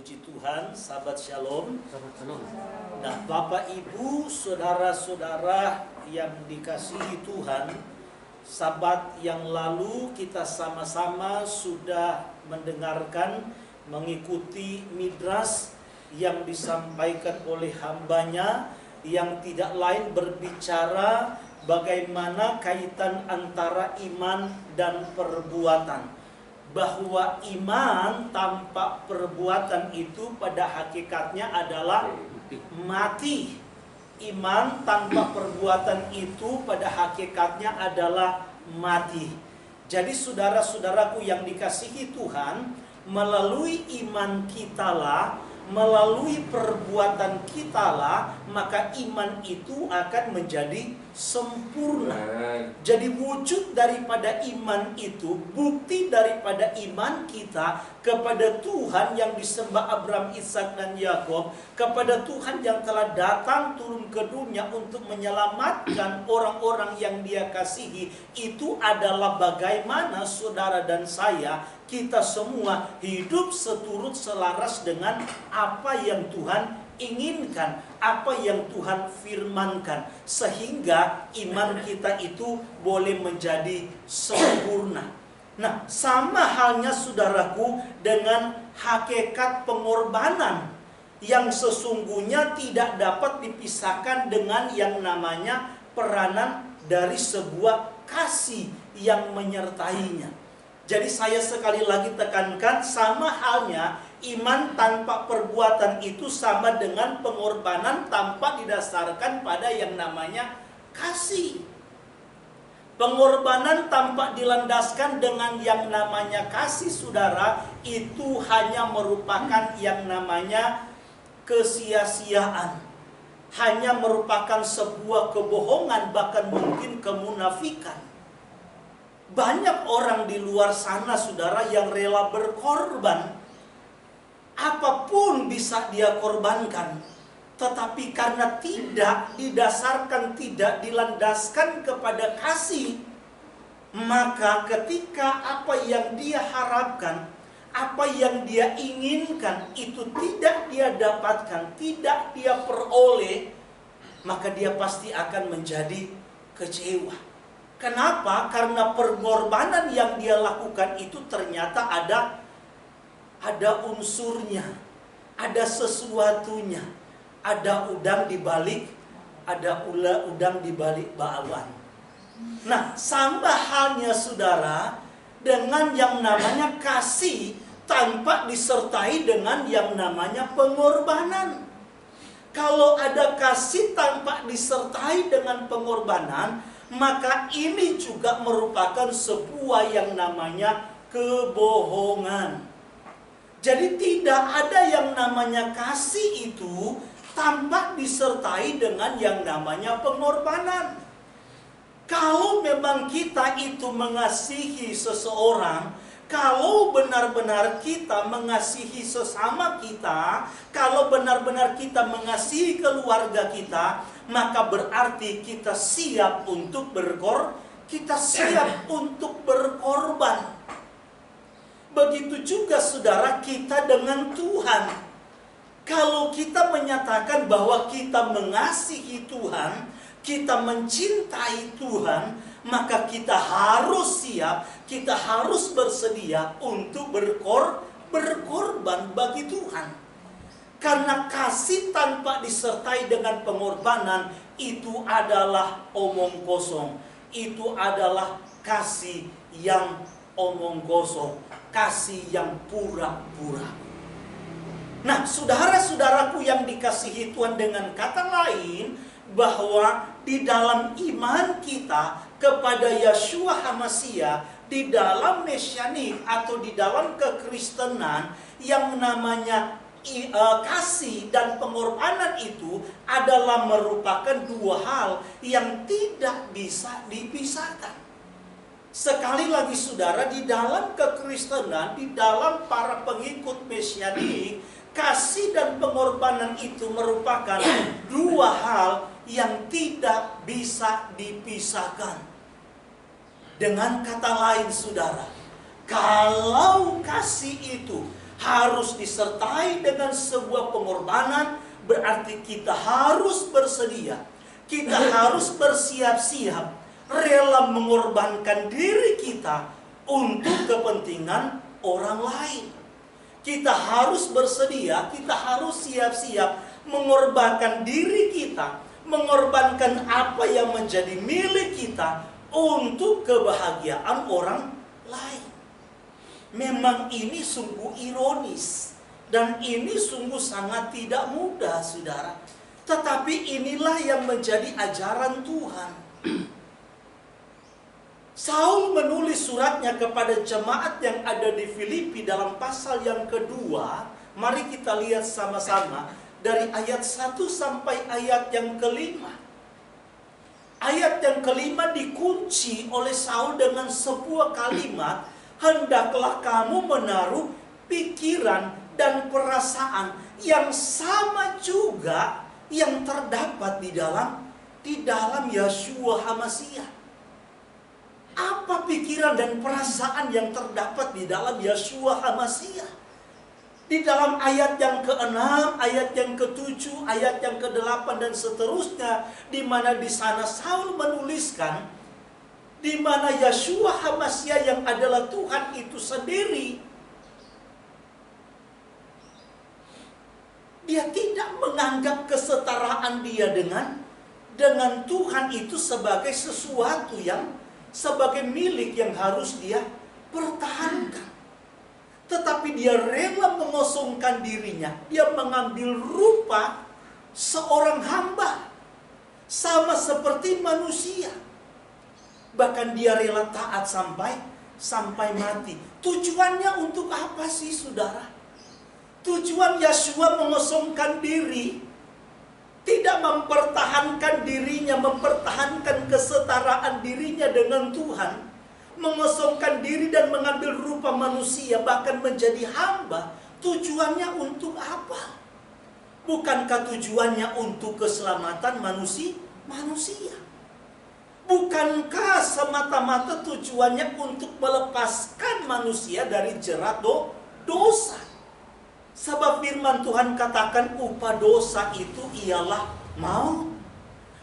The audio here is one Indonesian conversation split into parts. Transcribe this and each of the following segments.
Puji Tuhan, sahabat Shalom. Shalom. Nah, Bapak Ibu, saudara-saudara yang dikasihi Tuhan, Sabat yang lalu kita sama-sama sudah mendengarkan, mengikuti midras yang disampaikan oleh hambanya, yang tidak lain berbicara bagaimana kaitan antara iman dan perbuatan. Bahwa iman tanpa perbuatan itu pada hakikatnya adalah mati. Iman tanpa perbuatan itu pada hakikatnya adalah mati. Jadi saudara-saudaraku yang dikasihi Tuhan, melalui iman kitalah, melalui perbuatan kitalah, maka iman itu akan menjadi sempurna. Jadi wujud daripada iman itu, bukti daripada iman kita kepada Tuhan yang disembah Abraham, Ishak dan Yakub, kepada Tuhan yang telah datang turun ke dunia untuk menyelamatkan orang-orang yang Dia kasihi, itu adalah bagaimana saudara dan saya, kita semua hidup seturut selaras dengan apa yang Tuhan inginkan, apa yang Tuhan firmankan, sehingga iman kita itu boleh menjadi sempurna. Nah, sama halnya saudaraku dengan hakikat pengorbanan yang sesungguhnya tidak dapat dipisahkan dengan yang namanya peranan dari sebuah kasih yang menyertainya. Jadi saya sekali lagi tekankan, sama halnya iman tanpa perbuatan itu sama dengan pengorbanan tanpa didasarkan pada yang namanya kasih. Pengorbanan tanpa dilandaskan dengan yang namanya kasih, saudara, itu hanya merupakan yang namanya kesia-siaan. Hanya merupakan sebuah kebohongan, bahkan mungkin kemunafikan. Banyak orang di luar sana, saudara, yang rela berkorban. Apapun bisa dia korbankan. Tetapi karena tidak didasarkan, tidak dilandaskan kepada kasih, maka ketika apa yang dia harapkan, apa yang dia inginkan, itu tidak dia dapatkan, tidak dia peroleh, maka dia pasti akan menjadi kecewa. Kenapa? Karena pengorbanan yang dia lakukan itu ternyata ada unsurnya, ada sesuatunya, ada udang di balik, udang di balik bakwan. Nah, sama halnya saudara dengan yang namanya kasih tanpa disertai dengan yang namanya pengorbanan. Kalau ada kasih tanpa disertai dengan pengorbanan, maka ini juga merupakan sebuah yang namanya kebohongan. Jadi tidak ada yang namanya kasih itu tanpa disertai dengan yang namanya pengorbanan. Kalau memang kita itu mengasihi seseorang, kalau benar-benar kita mengasihi sesama kita, kalau benar-benar kita mengasihi keluarga kita, maka berarti kita siap untuk berkorban. Begitu juga saudara kita dengan Tuhan. Kalau kita menyatakan bahwa kita mengasihi Tuhan, kita mencintai Tuhan, maka kita harus siap, kita harus bersedia untuk berkorban bagi Tuhan. Karena kasih tanpa disertai dengan pengorbanan itu adalah omong kosong. Itu adalah kasih yang omong kosong, kasih yang pura-pura. Nah, saudara-saudaraku yang dikasihi Tuhan, dengan kata lain, bahwa di dalam iman kita kepada Yeshua HaMashiach, di dalam Mesianik atau di dalam kekristenan, yang namanya kasih dan pengorbanan itu adalah merupakan dua hal yang tidak bisa dipisahkan. Sekali lagi saudara, di dalam kekristenan, di dalam para pengikut Mesianik, kasih dan pengorbanan itu merupakan dua hal yang tidak bisa dipisahkan. Dengan kata lain saudara, kalau kasih itu harus disertai dengan sebuah pengorbanan, berarti kita harus bersedia. Kita harus bersiap-siap, rela mengorbankan diri kita untuk kepentingan orang lain. Kita harus bersedia, kita harus siap-siap mengorbankan diri kita, mengorbankan apa yang menjadi milik kita untuk kebahagiaan orang lain. Memang ini sungguh ironis dan ini sungguh sangat tidak mudah, saudara. Tetapi inilah yang menjadi ajaran Tuhan. Saul menulis suratnya kepada jemaat yang ada di Filipi dalam pasal yang kedua. Mari kita lihat sama-sama dari ayat 1 sampai ayat yang kelima. Ayat yang kelima dikunci oleh Saul dengan sebuah kalimat, hendaklah kamu menaruh pikiran dan perasaan yang sama juga yang terdapat di dalam Yeshua HaMasiah. Apa pikiran dan perasaan yang terdapat di dalam Yeshua HaMasiah? Di dalam ayat yang ke-6, ayat yang ke-7, ayat yang ke-8 dan seterusnya, di mana di sana Saul menuliskan di mana Yeshua HaMasiah yang adalah Tuhan itu sendiri, dia tidak menganggap kesetaraan dia dengan Tuhan itu sebagai sesuatu yang sebagai milik yang harus dia pertahankan. Tetapi dia rela mengosongkan dirinya. Dia mengambil rupa seorang hamba, sama seperti manusia. Bahkan dia rela taat sampai mati. Tujuannya untuk apa sih, saudara? Tujuan Yeshua mengosongkan diri, tidak mempertahankan dirinya, mempertahankan kesetaraan dirinya dengan Tuhan, mengosongkan diri dan mengambil rupa manusia, bahkan menjadi hamba. Tujuannya untuk apa? Bukankah tujuannya untuk keselamatan manusia? Bukankah semata-mata tujuannya untuk melepaskan manusia dari jerat dosa? Sebab firman Tuhan katakan upah dosa itu ialah maut.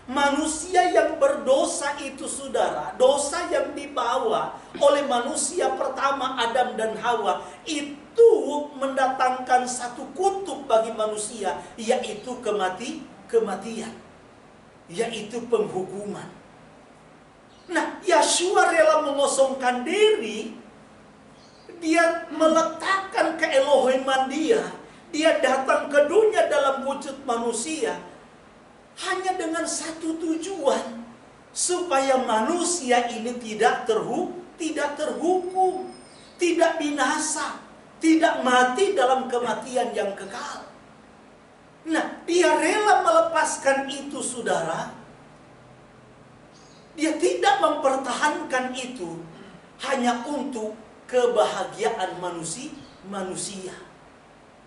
Manusia yang berdosa itu, saudara, dosa yang dibawa oleh manusia pertama Adam dan Hawa itu mendatangkan satu kutuk bagi manusia, yaitu kematian, yaitu penghukuman. Nah, Yeshua rela mengosongkan diri. Dia meletakkan keelohiman dia. Dia datang ke dunia dalam wujud manusia hanya dengan satu tujuan, supaya manusia ini tidak terhukum, tidak binasa, tidak mati dalam kematian yang kekal. Nah, dia rela melepaskan itu, saudara. Dia tidak mempertahankan itu hanya untuk kebahagiaan manusia.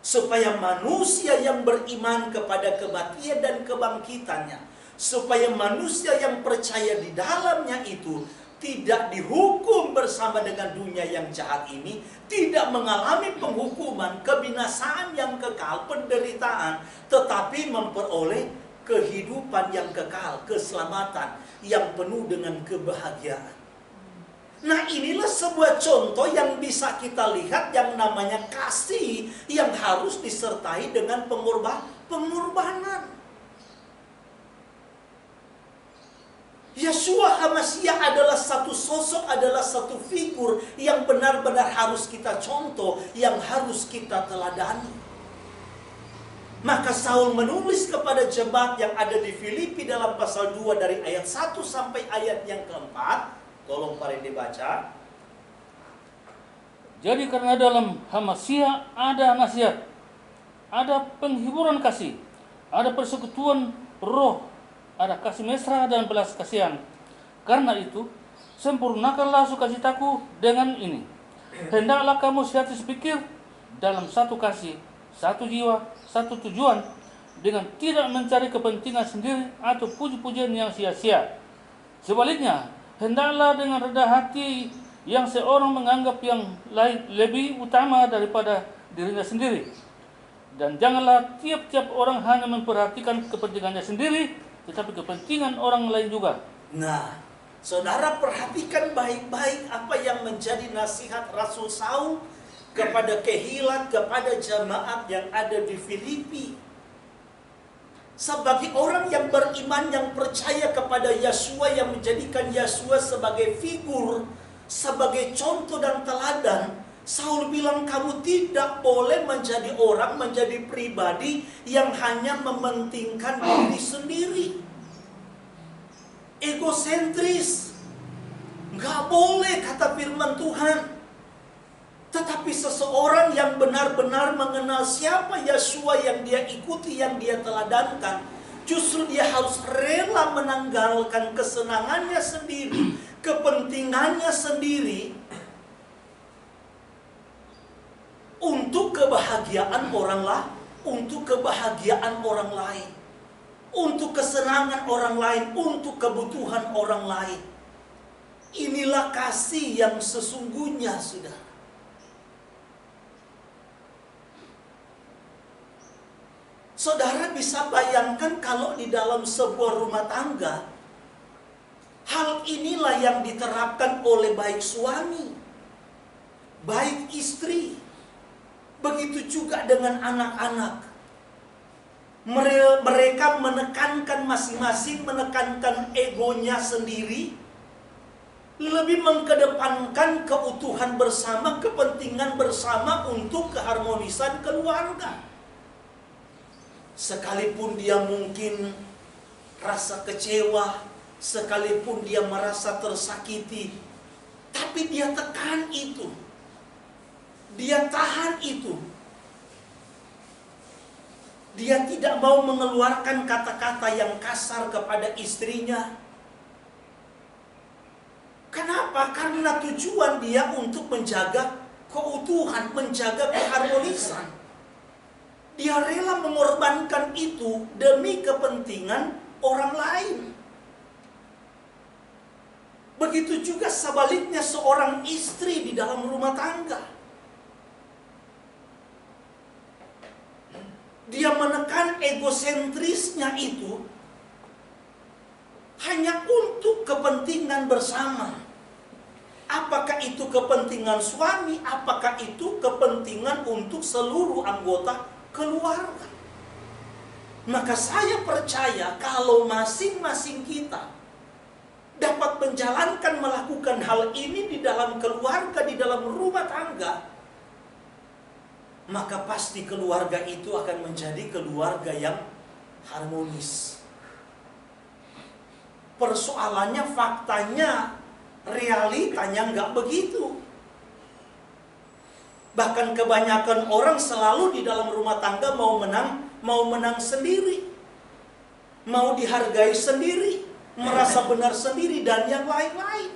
Supaya manusia yang beriman kepada kematian dan kebangkitannya, supaya manusia yang percaya di dalamnya itu tidak dihukum bersama dengan dunia yang jahat ini, tidak mengalami penghukuman, kebinasaan yang kekal, penderitaan, tetapi memperoleh kehidupan yang kekal, keselamatan yang penuh dengan kebahagiaan. Nah, inilah sebuah contoh yang bisa kita lihat yang namanya kasih yang harus disertai dengan pengorbanan. Yeshua HaMasiah adalah satu sosok, adalah satu figur yang benar-benar harus kita contoh, yang harus kita teladani. Maka Saul menulis kepada jemaat yang ada di Filipi dalam pasal 2 dari ayat 1 sampai ayat yang keempat. Tolong mari dibaca. Jadi karena dalam HaMasiah ada nasihat, ada penghiburan kasih, ada persekutuan roh, ada kasih mesra dan belas kasihan. Karena itu, sempurnakanlah sukacitaku dengan ini. Hendaklah kamu sehati sepikir dalam satu kasih, satu jiwa, satu tujuan, dengan tidak mencari kepentingan sendiri atau puji-pujian yang sia-sia. Sebaliknya, hendaklah dengan rendah hati yang seorang menganggap yang lain lebih utama daripada dirinya sendiri. Dan janganlah tiap-tiap orang hanya memperhatikan kepentingannya sendiri, tetapi kepentingan orang lain juga. Nah, saudara perhatikan baik-baik apa yang menjadi nasihat Rasul Saul kepada kehilat, kepada jemaat yang ada di Filipi. Sebagai orang yang beriman, yang percaya kepada Yesua, yang menjadikan Yesua sebagai figur, sebagai contoh dan teladan, Saul bilang kamu tidak boleh menjadi orang, menjadi pribadi yang hanya mementingkan diri sendiri. Egosentris. Nggak boleh kata firman Tuhan. Tetapi seseorang yang benar-benar mengenal siapa Yesua yang dia ikuti, yang dia teladankan, justru dia harus rela menanggalkan kesenangannya sendiri, kepentingannya sendiri, untuk kebahagiaan orang lain, untuk kebahagiaan orang lain, untuk kesenangan orang lain, untuk kebutuhan orang lain. Inilah kasih yang sesungguhnya, saudara. Saudara bisa bayangkan kalau di dalam sebuah rumah tangga, hal inilah yang diterapkan oleh baik suami, baik istri. Begitu juga dengan anak-anak. Mereka menekankan masing-masing, menekankan egonya sendiri, lebih mengedepankan keutuhan bersama, kepentingan bersama untuk keharmonisan keluarga. Sekalipun dia mungkin rasa kecewa, sekalipun dia merasa tersakiti, tapi dia tekan itu. Dia tahan itu. Dia tidak mau mengeluarkan kata-kata yang kasar kepada istrinya. Kenapa? Karena tujuan dia untuk menjaga keutuhan, menjaga keharmonisan. Dia rela mengorbankan itu demi kepentingan orang lain. Begitu juga sebaliknya seorang istri di dalam rumah tangga. Dia menekan egosentrisnya itu hanya untuk kepentingan bersama. Apakah itu kepentingan suami, apakah itu kepentingan untuk seluruh anggota keluarga. Maka saya percaya kalau masing-masing kita dapat menjalankan, melakukan hal ini di dalam keluarga, di dalam rumah tangga, maka pasti keluarga itu akan menjadi keluarga yang harmonis. Persoalannya, faktanya, realitanya nggak begitu. Bahkan kebanyakan orang selalu di dalam rumah tangga mau menang sendiri, mau dihargai sendiri, merasa benar sendiri, dan yang lain-lain.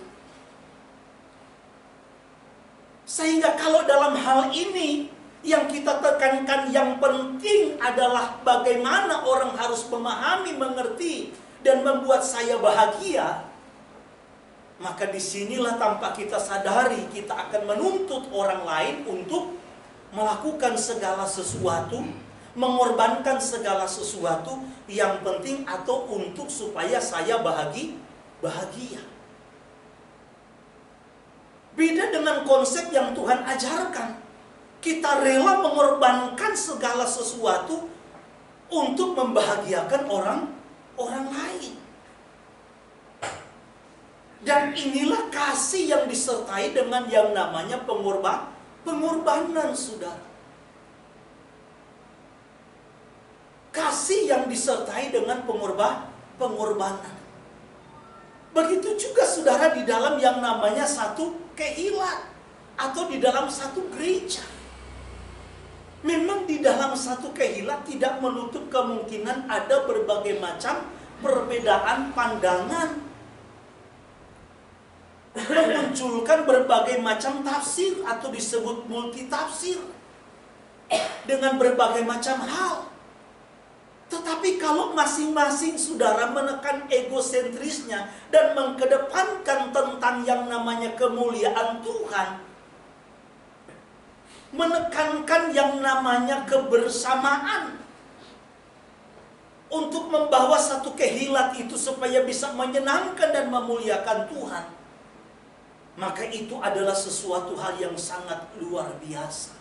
Sehingga kalau dalam hal ini yang kita tekankan yang penting adalah bagaimana orang harus memahami, mengerti, dan membuat saya bahagia, maka disinilah tanpa kita sadari kita akan menuntut orang lain untuk melakukan segala sesuatu, mengorbankan segala sesuatu yang penting atau untuk supaya saya bahagia. Beda dengan konsep yang Tuhan ajarkan. Kita rela mengorbankan segala sesuatu untuk membahagiakan orang lain. Dan inilah kasih yang disertai dengan yang namanya pengorbanan, saudara. Kasih yang disertai dengan pengorbanan. Begitu juga saudara di dalam yang namanya satu kehilat atau di dalam satu gereja. Memang di dalam satu kehilat tidak menutup kemungkinan ada berbagai macam perbedaan pandangan, memunculkan berbagai macam tafsir atau disebut multitafsir dengan berbagai macam hal. Tetapi kalau masing-masing saudara menekan egosentrisnya dan mengkedepankan tentang yang namanya kemuliaan Tuhan, menekankan yang namanya kebersamaan untuk membawa satu kehilat itu supaya bisa menyenangkan dan memuliakan Tuhan. Maka itu adalah sesuatu hal yang sangat luar biasa.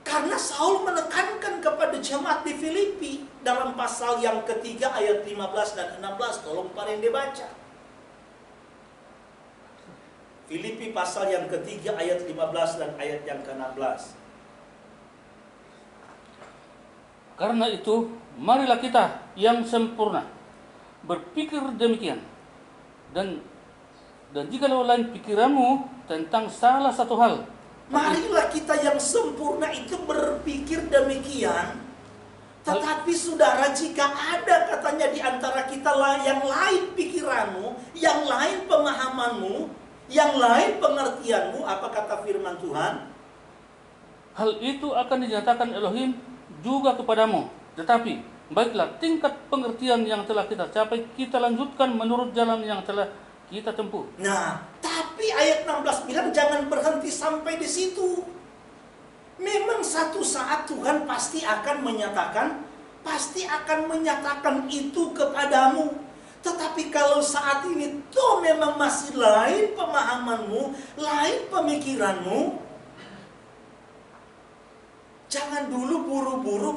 Karena Saul menekankan kepada jemaat di Filipi dalam pasal yang ketiga ayat 15 dan 16. Tolong Pak Rende baca. Filipi pasal yang ketiga ayat 15 dan ayat yang ke-16. Karena itu, marilah kita yang sempurna berpikir demikian. Dan jikalau lain pikiranmu tentang salah satu hal, marilah kita yang sempurna itu berpikir demikian. Tetapi saudara, jika ada katanya di antara kita yang lain pikiranmu, yang lain pemahamanmu, yang lain pengertianmu, apa kata firman Tuhan? hal itu akan dinyatakan Elohim juga kepadamu. Tetapi baiklah, tingkat pengertian yang telah kita capai, kita lanjutkan menurut jalan yang telah kita tempuh. Nah, tapi ayat 16 bilang jangan berhenti sampai di situ. Memang satu saat Tuhan pasti akan menyatakan itu kepadamu. Tetapi kalau saat ini tuh memang masih lain pemahamanmu, lain pemikiranmu, jangan dulu buru-buru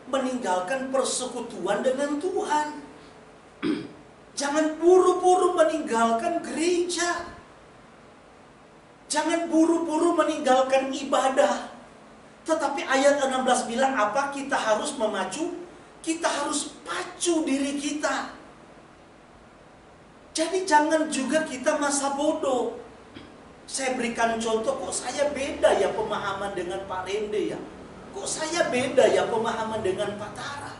meninggalkan persekutuan dengan Tuhan. Jangan buru-buru meninggalkan gereja. Jangan buru-buru meninggalkan ibadah. Tetapi ayat 16 bilang apa? Kita harus memacu, kita harus pacu diri kita. Jadi jangan juga kita masa bodoh. Saya berikan contoh, kok saya beda ya pemahaman dengan Pak Rende ya? Kok saya beda ya pemahaman dengan Pak Tara?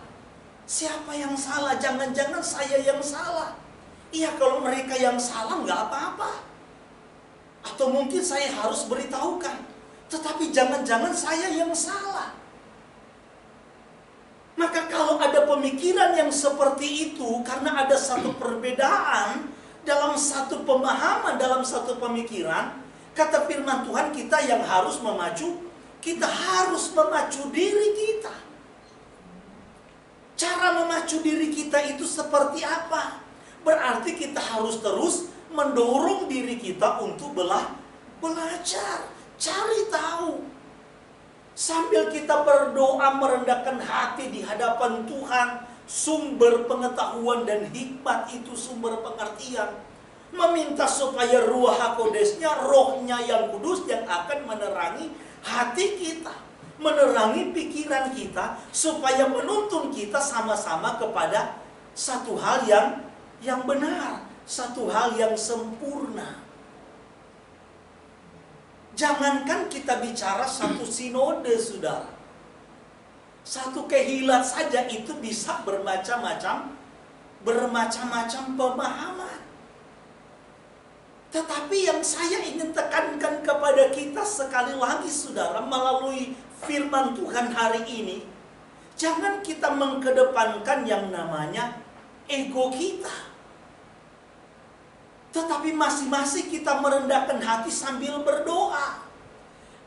Siapa yang salah? Jangan-jangan saya yang salah. Iya, kalau mereka yang salah nggak apa-apa. Atau mungkin saya harus beritahukan. Tetapi jangan-jangan saya yang salah. Maka kalau ada pemikiran yang seperti itu, karena ada satu perbedaan dalam satu pemahaman, dalam satu pemikiran, kata firman Tuhan, kita yang harus memacu, kita harus memacu diri kita. Cara memacu diri kita itu seperti apa? Berarti kita harus terus mendorong diri kita untuk belajar, cari tahu. Sambil kita berdoa merendahkan hati di hadapan Tuhan, sumber pengetahuan dan hikmat itu sumber pengertian. Meminta supaya Ruach HaKodesnya, rohnya yang kudus yang akan menerangi hati kita, menerangi pikiran kita, supaya menuntun kita sama-sama kepada satu hal yang benar, satu hal yang sempurna. Jangankan kita bicara satu sinode, saudara. Satu kehilat saja itu bisa bermacam-macam pemahaman. Tetapi yang saya ingin tekankan kepada kita sekali lagi, saudara, melalui firman Tuhan hari ini, jangan kita mengkedepankan yang namanya ego kita. Tetapi masing-masing kita merendahkan hati sambil berdoa.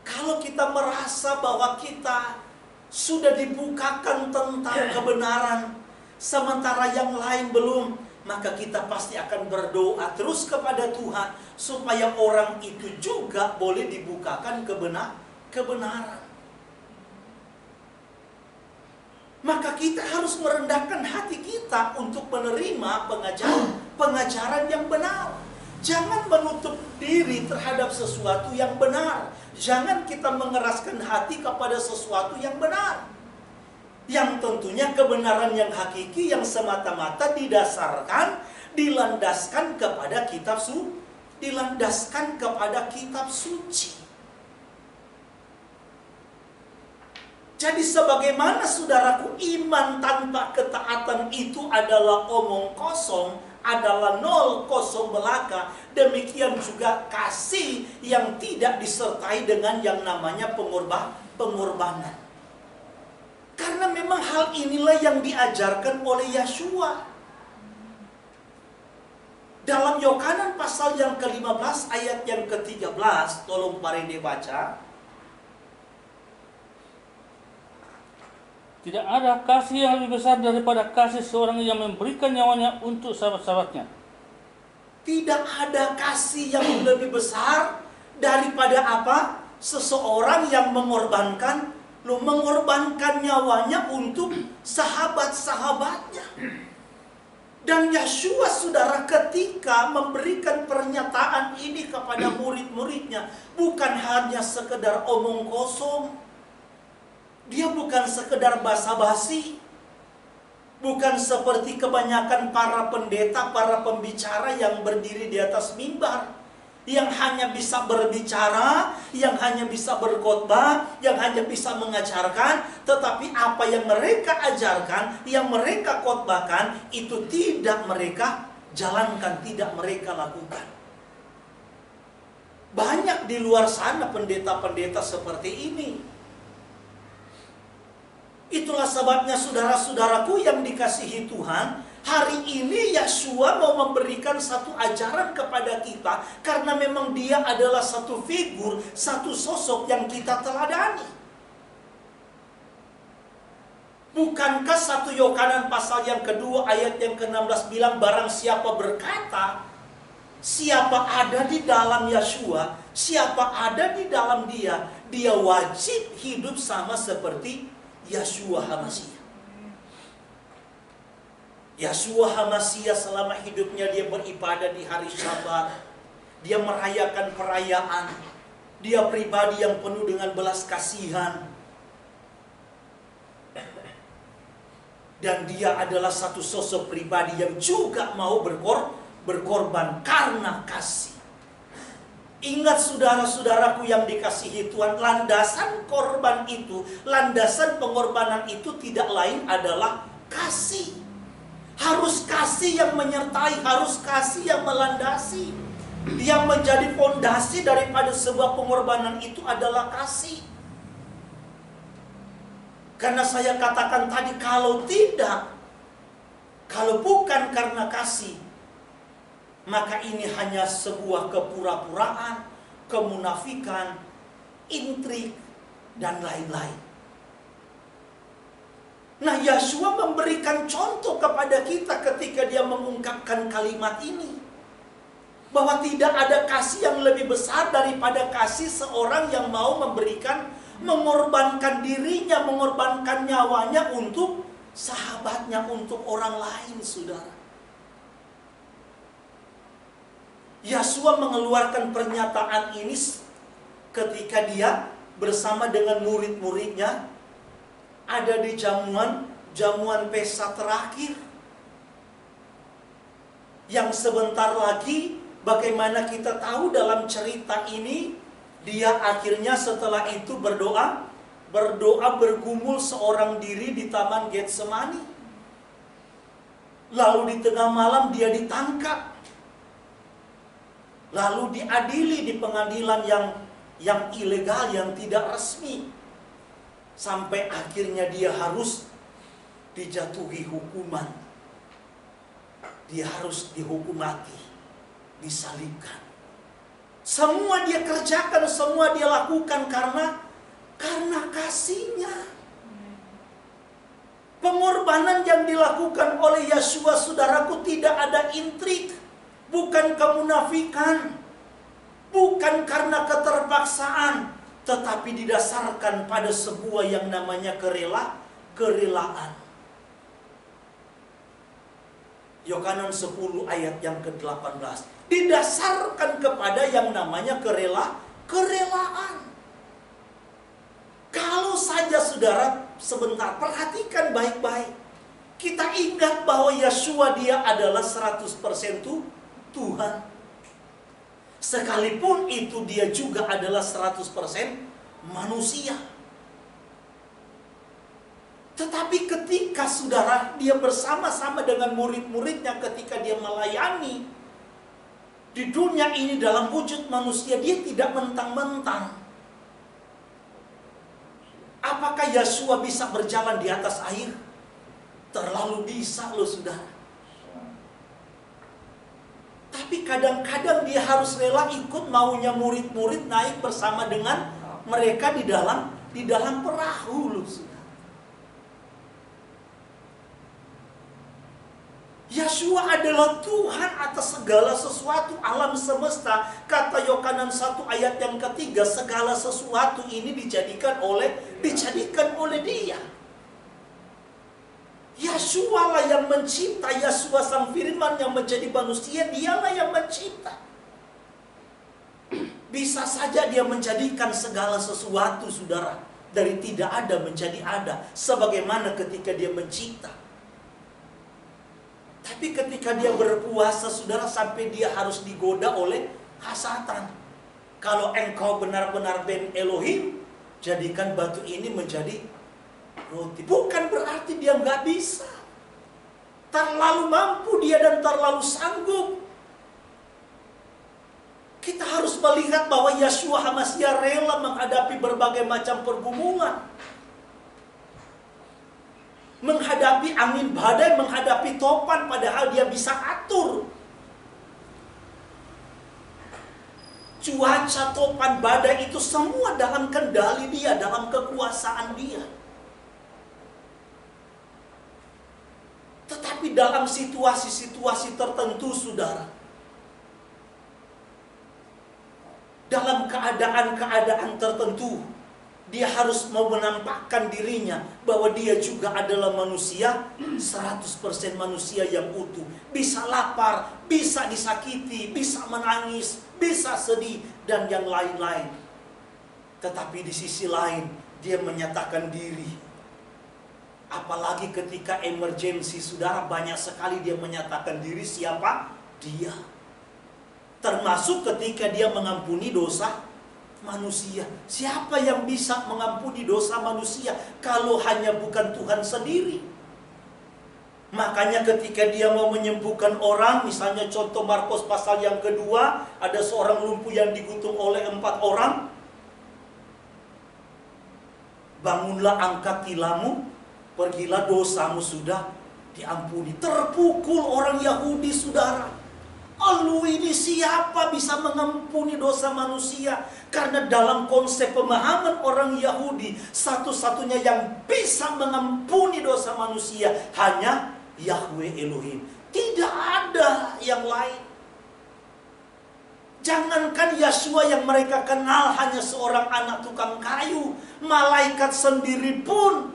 Kalau kita merasa bahwa kita sudah dibukakan tentang kebenaran, sementara yang lain belum, maka kita pasti akan berdoa terus kepada Tuhan, supaya orang itu juga boleh dibukakan kebenaran. Maka kita harus merendahkan hati kita untuk menerima pengajaran yang benar. Jangan menutup diri terhadap sesuatu yang benar. Jangan kita mengeraskan hati kepada sesuatu yang benar. Yang tentunya kebenaran yang hakiki, yang semata-mata dilandaskan kepada kitab suci. Jadi sebagaimana saudaraku, iman tanpa ketaatan itu adalah omong kosong, adalah nol kosong belaka. Demikian juga kasih yang tidak disertai dengan yang namanya pengorbanan. Karena memang hal inilah yang diajarkan oleh Yeshua. Dalam Yohanan pasal yang ke-15 ayat yang ke-13, tolong Parende baca. Tidak ada kasih yang lebih besar daripada kasih seorang yang memberikan nyawanya untuk sahabat-sahabatnya. Tidak ada kasih yang lebih besar daripada apa? Seseorang yang mengorbankan nyawanya untuk sahabat-sahabatnya. Dan Yeshua, saudara, ketika memberikan pernyataan ini kepada murid-muridnya, bukan hanya sekedar omong kosong. Dia bukan sekedar basa-basi. Bukan seperti kebanyakan para pendeta, para pembicara yang berdiri di atas mimbar, yang hanya bisa berbicara, yang hanya bisa berkhotbah, yang hanya bisa mengajarkan, tetapi apa yang mereka ajarkan, yang mereka khotbahkan, itu tidak mereka jalankan, tidak mereka lakukan. Banyak di luar sana pendeta-pendeta seperti ini. Itulah sebabnya saudara-saudaraku yang dikasihi Tuhan, hari ini Yeshua mau memberikan satu ajaran kepada kita, karena memang dia adalah satu figur, satu sosok yang kita teladani. Bukankah 1 Yohanan pasal yang kedua ayat yang ke-16 bilang, barang siapa berkata, siapa ada di dalam Yeshua, siapa ada di dalam dia, dia wajib hidup sama seperti Yeshua HaMasiah. Yeshua HaMasiah selama hidupnya dia beribadah di hari Syabat. Dia merayakan perayaan. Dia pribadi yang penuh dengan belas kasihan. Dan dia adalah satu sosok pribadi yang juga mau berkorban karena kasih. Ingat saudara-saudaraku yang dikasihi Tuhan, landasan korban itu, landasan pengorbanan itu tidak lain adalah kasih. Harus kasih yang menyertai, harus kasih yang melandasi. Yang menjadi fondasi daripada sebuah pengorbanan itu adalah kasih. Karena saya katakan tadi, kalau tidak, kalau bukan karena kasih, maka ini hanya sebuah kepura-puraan, kemunafikan, intrik, dan lain-lain. Nah, Yeshua memberikan contoh kepada kita ketika dia mengungkapkan kalimat ini. Bahwa tidak ada kasih yang lebih besar daripada kasih seorang yang mau memberikan, mengorbankan dirinya, mengorbankan nyawanya untuk sahabatnya, untuk orang lain, saudara. Yeshua mengeluarkan pernyataan ini ketika dia bersama dengan murid-muridnya ada di jamuan pesta terakhir. Yang sebentar lagi, bagaimana kita tahu dalam cerita ini, dia akhirnya setelah itu berdoa bergumul seorang diri di Taman Getsemani. Lalu di tengah malam dia ditangkap. Lalu diadili di pengadilan yang ilegal, yang tidak resmi. Sampai akhirnya dia harus dijatuhi hukuman. Dia harus dihukum mati, disalibkan. Semua dia kerjakan, semua dia lakukan karena kasihnya. Pengorbanan yang dilakukan oleh Yeshua, saudaraku, tidak ada intrik. Bukan kemunafikan, bukan karena keterpaksaan, tetapi didasarkan pada sebuah yang namanya kerelaan. Yohanan 10 ayat yang ke-18. Didasarkan kepada yang namanya kerelaan. Kalau saja saudara sebentar perhatikan baik-baik. Kita ingat bahwa Yeshua dia adalah 100% Tuhan. Sekalipun itu dia juga adalah 100% manusia. Tetapi ketika saudara dia bersama-sama dengan murid-muridnya ketika dia melayani di dunia ini dalam wujud manusia, dia tidak mentang-mentang. Apakah Yeshua bisa berjalan di atas air? Terlalu bisa loh saudara. Tapi kadang-kadang dia harus rela ikut maunya murid-murid naik bersama dengan mereka di dalam perahu loh. Yeshua adalah Tuhan atas segala sesuatu, alam semesta. Kata Yohanan 1 ayat yang ketiga, segala sesuatu ini dijadikan oleh Dia. Yeshua lah yang mencipta, Yeshua sang firman yang menjadi manusia, dialah yang mencipta. Bisa saja dia menjadikan segala sesuatu, saudara, dari tidak ada menjadi ada, sebagaimana ketika dia mencipta. Tapi ketika dia berpuasa, saudara, sampai dia harus digoda oleh hasatan. Kalau engkau benar-benar ben Elohim, jadikan batu ini menjadi roti. Bukan berarti dia nggak bisa. Terlalu mampu dia dan terlalu sanggup. Kita harus melihat bahwa Yeshua HaMashiach rela menghadapi berbagai macam pergumulan. Menghadapi angin badai, menghadapi topan, padahal dia bisa atur. Cuaca, topan, badai itu semua dalam kendali dia, dalam kekuasaan dia. Tetapi dalam situasi-situasi tertentu, saudara, dalam keadaan-keadaan tertentu, dia harus mau menampakkan dirinya bahwa dia juga adalah manusia, 100% manusia yang utuh. Bisa lapar, bisa disakiti, bisa menangis, bisa sedih, dan yang lain-lain. Tetapi di sisi lain, dia menyatakan diri. Apalagi ketika emergensi, saudara, banyak sekali dia menyatakan diri siapa? Dia. Termasuk ketika dia mengampuni dosa manusia. Siapa yang bisa mengampuni dosa manusia kalau hanya bukan Tuhan sendiri? Makanya ketika dia mau menyembuhkan orang, misalnya contoh Markus pasal yang kedua, ada seorang lumpuh yang digutung oleh 4 orang. Bangunlah, angkat tilammu, pergilah, dosamu sudah diampuni. Terpukul orang Yahudi, saudara. Lalu ini siapa bisa mengampuni dosa manusia? Karena dalam konsep pemahaman orang Yahudi, satu-satunya yang bisa mengampuni dosa manusia hanya Yahweh Elohim. Tidak ada yang lain. Jangankan Yeshua yang mereka kenal hanya seorang anak tukang kayu, malaikat sendiri pun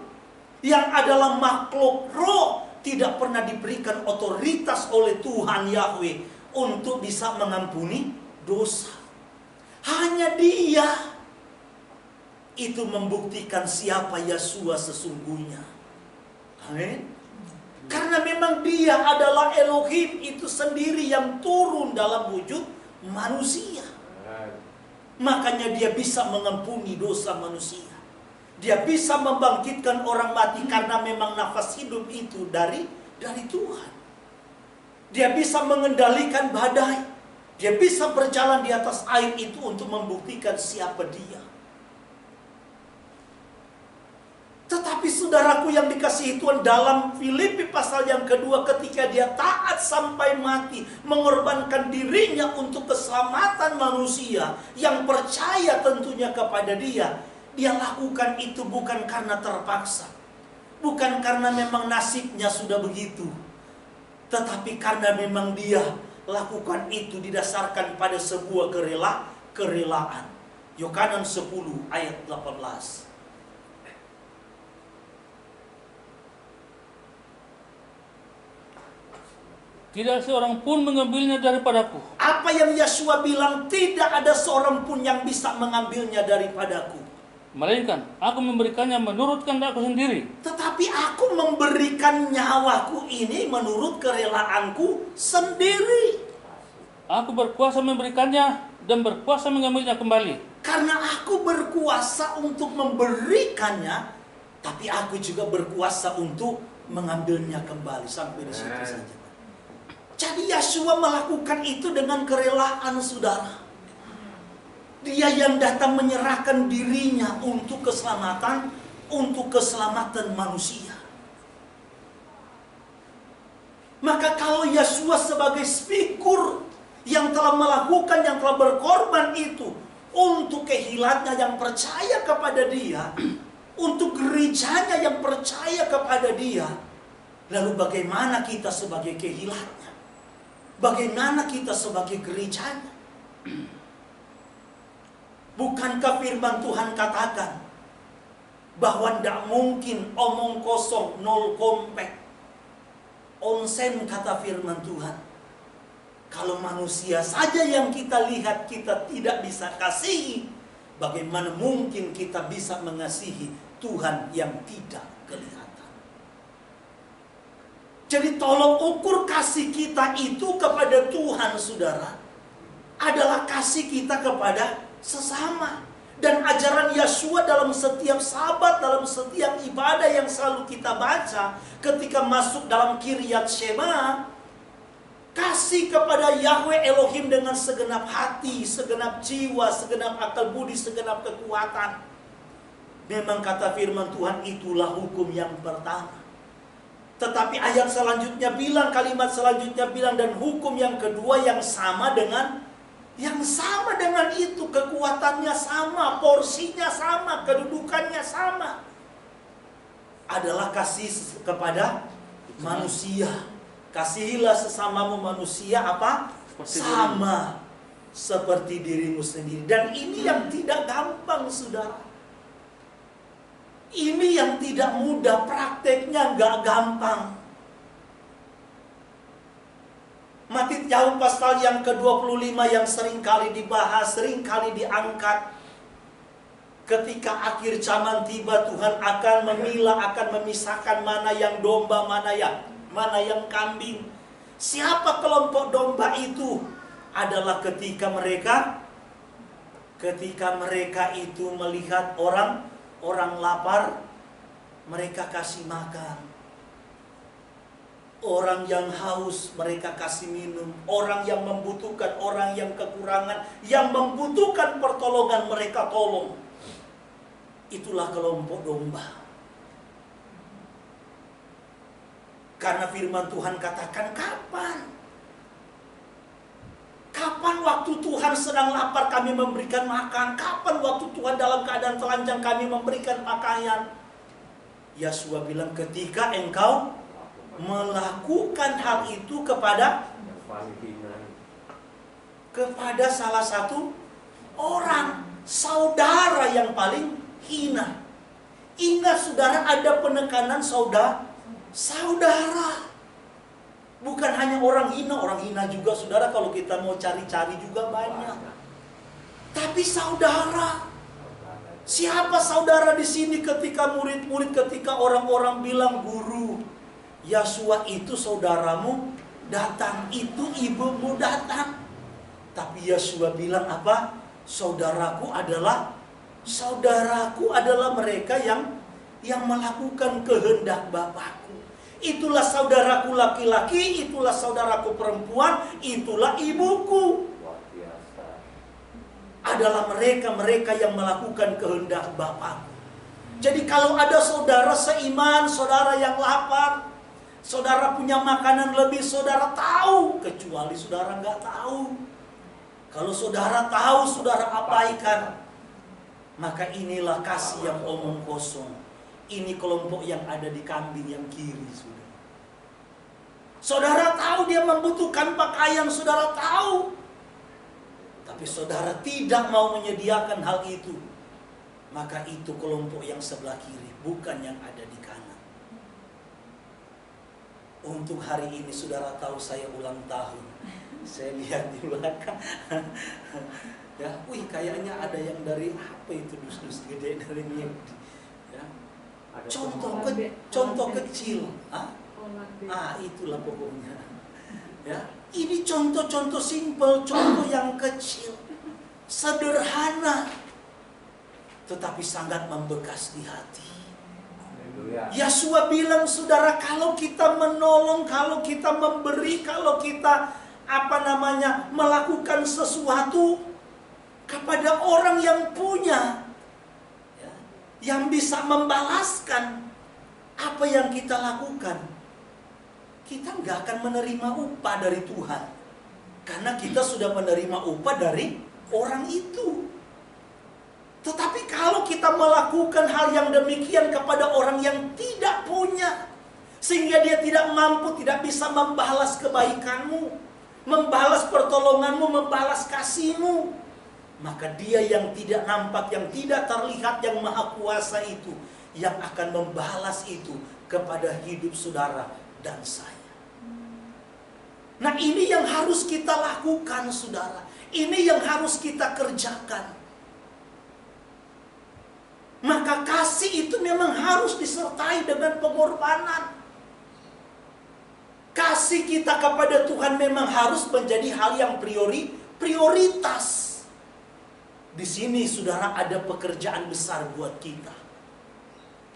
yang adalah makhluk roh tidak pernah diberikan otoritas oleh Tuhan Yahweh untuk bisa mengampuni dosa. Hanya Dia itu membuktikan siapa Yeshua sesungguhnya. Amin. Karena memang Dia adalah Elohim itu sendiri yang turun dalam wujud manusia. Makanya Dia bisa mengampuni dosa manusia. Dia bisa membangkitkan orang mati karena memang nafas hidup itu dari Tuhan. Dia bisa mengendalikan badai. Dia bisa berjalan di atas air itu untuk membuktikan siapa Dia. Tetapi saudaraku yang dikasihi Tuhan, dalam Filipi pasal yang kedua, ketika dia taat sampai mati, mengorbankan dirinya untuk keselamatan manusia yang percaya tentunya kepada Dia, dia lakukan itu bukan karena terpaksa, bukan karena memang nasibnya sudah begitu, tetapi karena memang dia lakukan itu didasarkan pada sebuah kerelaan. Yohanan 10 ayat 18. Tidak seorang pun mengambilnya daripadaku. Apa yang Yeshua bilang, tidak ada seorang pun yang bisa mengambilnya daripadaku. Melainkan aku memberikannya menurut kehendakku sendiri. Tetapi aku memberikan nyawaku ini menurut kerelaanku sendiri. Aku berkuasa memberikannya dan berkuasa mengambilnya kembali. Karena aku berkuasa untuk memberikannya, tapi aku juga berkuasa untuk mengambilnya kembali. Sampai di situ saja. Jadi Yeshua melakukan itu dengan kerelaan, saudara. Dia yang datang menyerahkan dirinya untuk keselamatan manusia. Maka kalau Yeshua sebagai figur yang telah melakukan, yang telah berkorban itu untuk kehilangannya yang percaya kepada Dia, untuk gerejanya yang percaya kepada Dia. Lalu bagaimana kita sebagai kehilangannya? Bagaimana kita sebagai gerejanya? Bukankah firman Tuhan katakan bahwa tidak mungkin omong kosong, nol kompak, onsen, kata firman Tuhan. Kalau manusia saja yang kita lihat kita tidak bisa kasihi, bagaimana mungkin kita bisa mengasihi Tuhan yang tidak kelihatan? Jadi tolong ukur kasih kita itu kepada Tuhan, saudara, adalah kasih kita kepada sesama. Dan ajaran Yeshua dalam setiap sabat, dalam setiap ibadah yang selalu kita baca, ketika masuk dalam Kiryat Shema, kasih kepada Yahweh Elohim dengan segenap hati, segenap jiwa, segenap akal budi, segenap kekuatan. Memang kata firman Tuhan itulah hukum yang pertama. Tetapi ayat selanjutnya bilang, kalimat selanjutnya bilang, dan hukum yang kedua yang sama dengan itu, kekuatannya sama, porsinya sama, kedudukannya sama, adalah kasih kepada manusia. Kasihilah sesamamu manusia apa? Sama seperti dirimu sendiri. Dan ini yang tidak gampang, saudara. Ini yang tidak mudah, prakteknya gak gampang. Matius pasal yang ke-25 yang sering kali dibahas, sering kali diangkat. Ketika akhir zaman tiba, Tuhan akan memilah, akan memisahkan mana yang domba, mana yang kambing. Siapa kelompok domba itu? Adalah ketika mereka itu melihat orang lapar, mereka kasih makan. Orang yang haus, mereka kasih minum. Orang yang membutuhkan, orang yang kekurangan, yang membutuhkan pertolongan, mereka tolong. Itulah kelompok domba. Karena firman Tuhan katakan, kapan waktu Tuhan sedang lapar kami memberikan makan? Kapan waktu Tuhan dalam keadaan telanjang kami memberikan pakaian? Yeshua bilang, ketika engkau melakukan hal itu kepada salah satu orang, saudara yang paling hina. Ingat saudara, ada penekanan saudara. Bukan hanya orang hina juga saudara, kalau kita mau cari-cari juga banyak. Tapi saudara. Siapa saudara di sini ketika murid-murid, ketika orang-orang bilang, guru, Yeshua itu saudaramu datang, itu ibumu datang. Tapi Yeshua bilang apa? Saudaraku adalah mereka yang melakukan kehendak Bapakku. Itulah saudaraku laki-laki, itulah saudaraku perempuan, itulah ibuku. Adalah mereka yang melakukan kehendak Bapakku. Jadi kalau ada saudara seiman, saudara yang lapar, saudara punya makanan lebih, saudara tahu. Kecuali saudara nggak tahu. Kalau saudara tahu, saudara abaikan. Maka inilah kasih yang omong kosong. Ini kelompok yang ada di kambing yang kiri, saudara. Saudara tahu dia membutuhkan pakaian, saudara tahu. Tapi saudara tidak mau menyediakan hal itu. Maka itu kelompok yang sebelah kiri, bukan yang ada di kanan. Untuk hari ini saudara tahu saya ulang tahun. Saya lihat di belakang. Ya, kayaknya ada yang dari apa itu, dus-dus gede dari Yahudi. Ya. Contoh kecil. Itulah pokoknya. Ya, ini contoh-contoh simpel, contoh yang kecil, sederhana, tetapi sangat membekas di hati. Yeshua bilang, saudara, kalau kita menolong, kalau kita memberi, kalau kita melakukan sesuatu kepada orang yang punya, ya, yang bisa membalaskan apa yang kita lakukan, kita nggak akan menerima upah dari Tuhan. Karena kita sudah menerima upah dari orang itu. Tetapi kalau kita melakukan hal yang demikian kepada orang yang tidak punya, sehingga dia tidak mampu, tidak bisa membalas kebaikanmu, membalas pertolonganmu, membalas kasihmu, maka dia yang tidak nampak, yang tidak terlihat, yang maha kuasa itu, yang akan membalas itu kepada hidup saudara dan saya. Nah, ini yang harus kita lakukan, saudara. Ini yang harus kita kerjakan. Maka kasih itu memang harus disertai dengan pengorbanan. Kasih kita kepada Tuhan memang harus menjadi hal yang prioritas. Di sini, saudara, ada pekerjaan besar buat kita.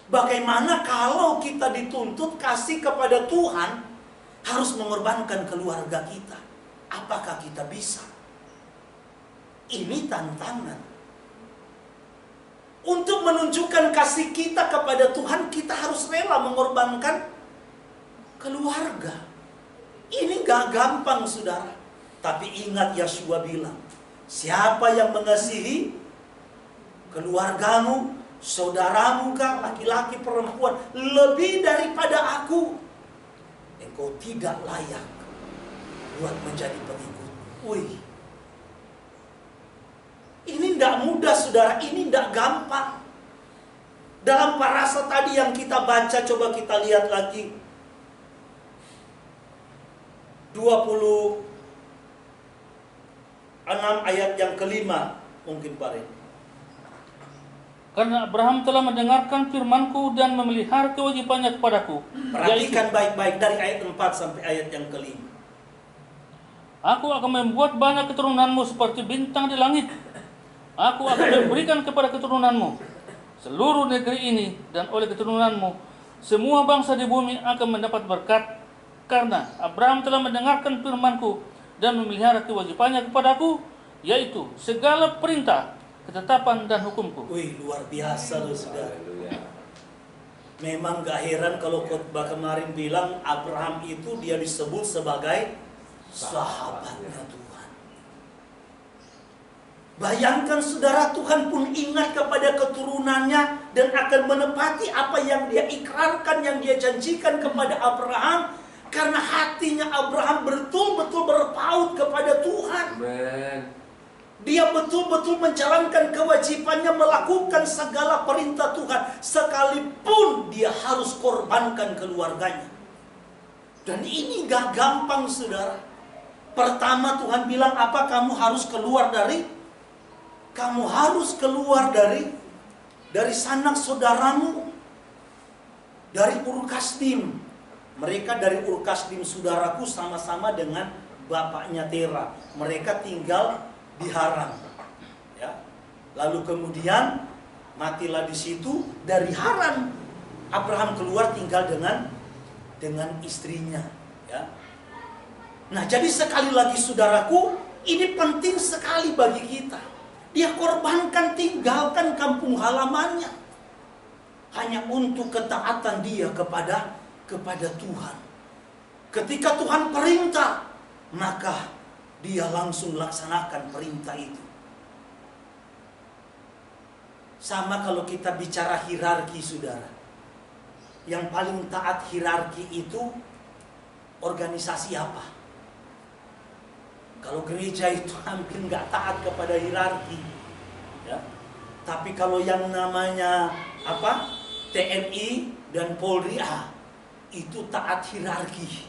Bagaimana kalau kita dituntut kasih kepada Tuhan, harus mengorbankan keluarga kita? Apakah kita bisa? Ini tantangan. Untuk menunjukkan kasih kita kepada Tuhan, kita harus rela mengorbankan keluarga. Ini gak gampang, saudara. Tapi ingat, Yeshua bilang, siapa yang mengasihi keluargamu, saudaramu kah, laki-laki, perempuan, lebih daripada aku, engkau tidak layak buat menjadi pengikut. Wih, ini tidak mudah, saudara. Ini tidak gampang. Dalam parasa tadi yang kita baca, coba kita lihat lagi. 26 ayat yang kelima. Mungkin Pak Ren. Karena Abraham telah mendengarkan firman-Ku dan memelihara kewajibannya kepadaku. Perhatikan baik-baik dari ayat 4 sampai ayat yang kelima. Aku akan membuat banyak keturunanmu seperti bintang di langit. Aku akan memberikan kepada keturunanmu seluruh negeri ini, dan oleh keturunanmu semua bangsa di bumi akan mendapat berkat. Karena Abraham telah mendengarkan firman-Ku dan memelihara kewajibannya kepadaku, yaitu segala perintah, ketetapan dan hukum-Ku. Wih, luar biasa loh, saudara. Memang gak heran kalau khotbah kemarin bilang Abraham itu dia disebut sebagai sahabatnya Tuhan. Bayangkan, saudara, Tuhan pun ingat kepada keturunannya dan akan menepati apa yang dia ikrarkan, yang dia janjikan kepada Abraham. Karena hatinya Abraham betul-betul berpaut kepada Tuhan. Amen. Dia betul-betul menjalankan kewajibannya, melakukan segala perintah Tuhan, sekalipun dia harus korbankan keluarganya. Dan ini gak gampang, saudara. Pertama Tuhan bilang apa? Kamu harus keluar dari sanak saudaramu, dari Ur Kasdim. Mereka dari Ur Kasdim, saudaraku, sama-sama dengan bapaknya Tera. Mereka tinggal di Haran. Ya. Lalu kemudian matilah di situ. Dari Haran Abraham keluar tinggal dengan istrinya. Ya. Nah, jadi sekali lagi, saudaraku, ini penting sekali bagi kita. Dia korbankan, tinggalkan kampung halamannya hanya untuk ketaatan dia kepada Tuhan. Ketika Tuhan perintah, maka dia langsung laksanakan perintah itu. Sama kalau kita bicara hierarki, saudara. Yang paling taat hierarki itu organisasi apa? Kalau gereja itu hampir nggak taat kepada hierarki, ya. Tapi kalau yang namanya apa, TNI dan Polri, itu taat hierarki.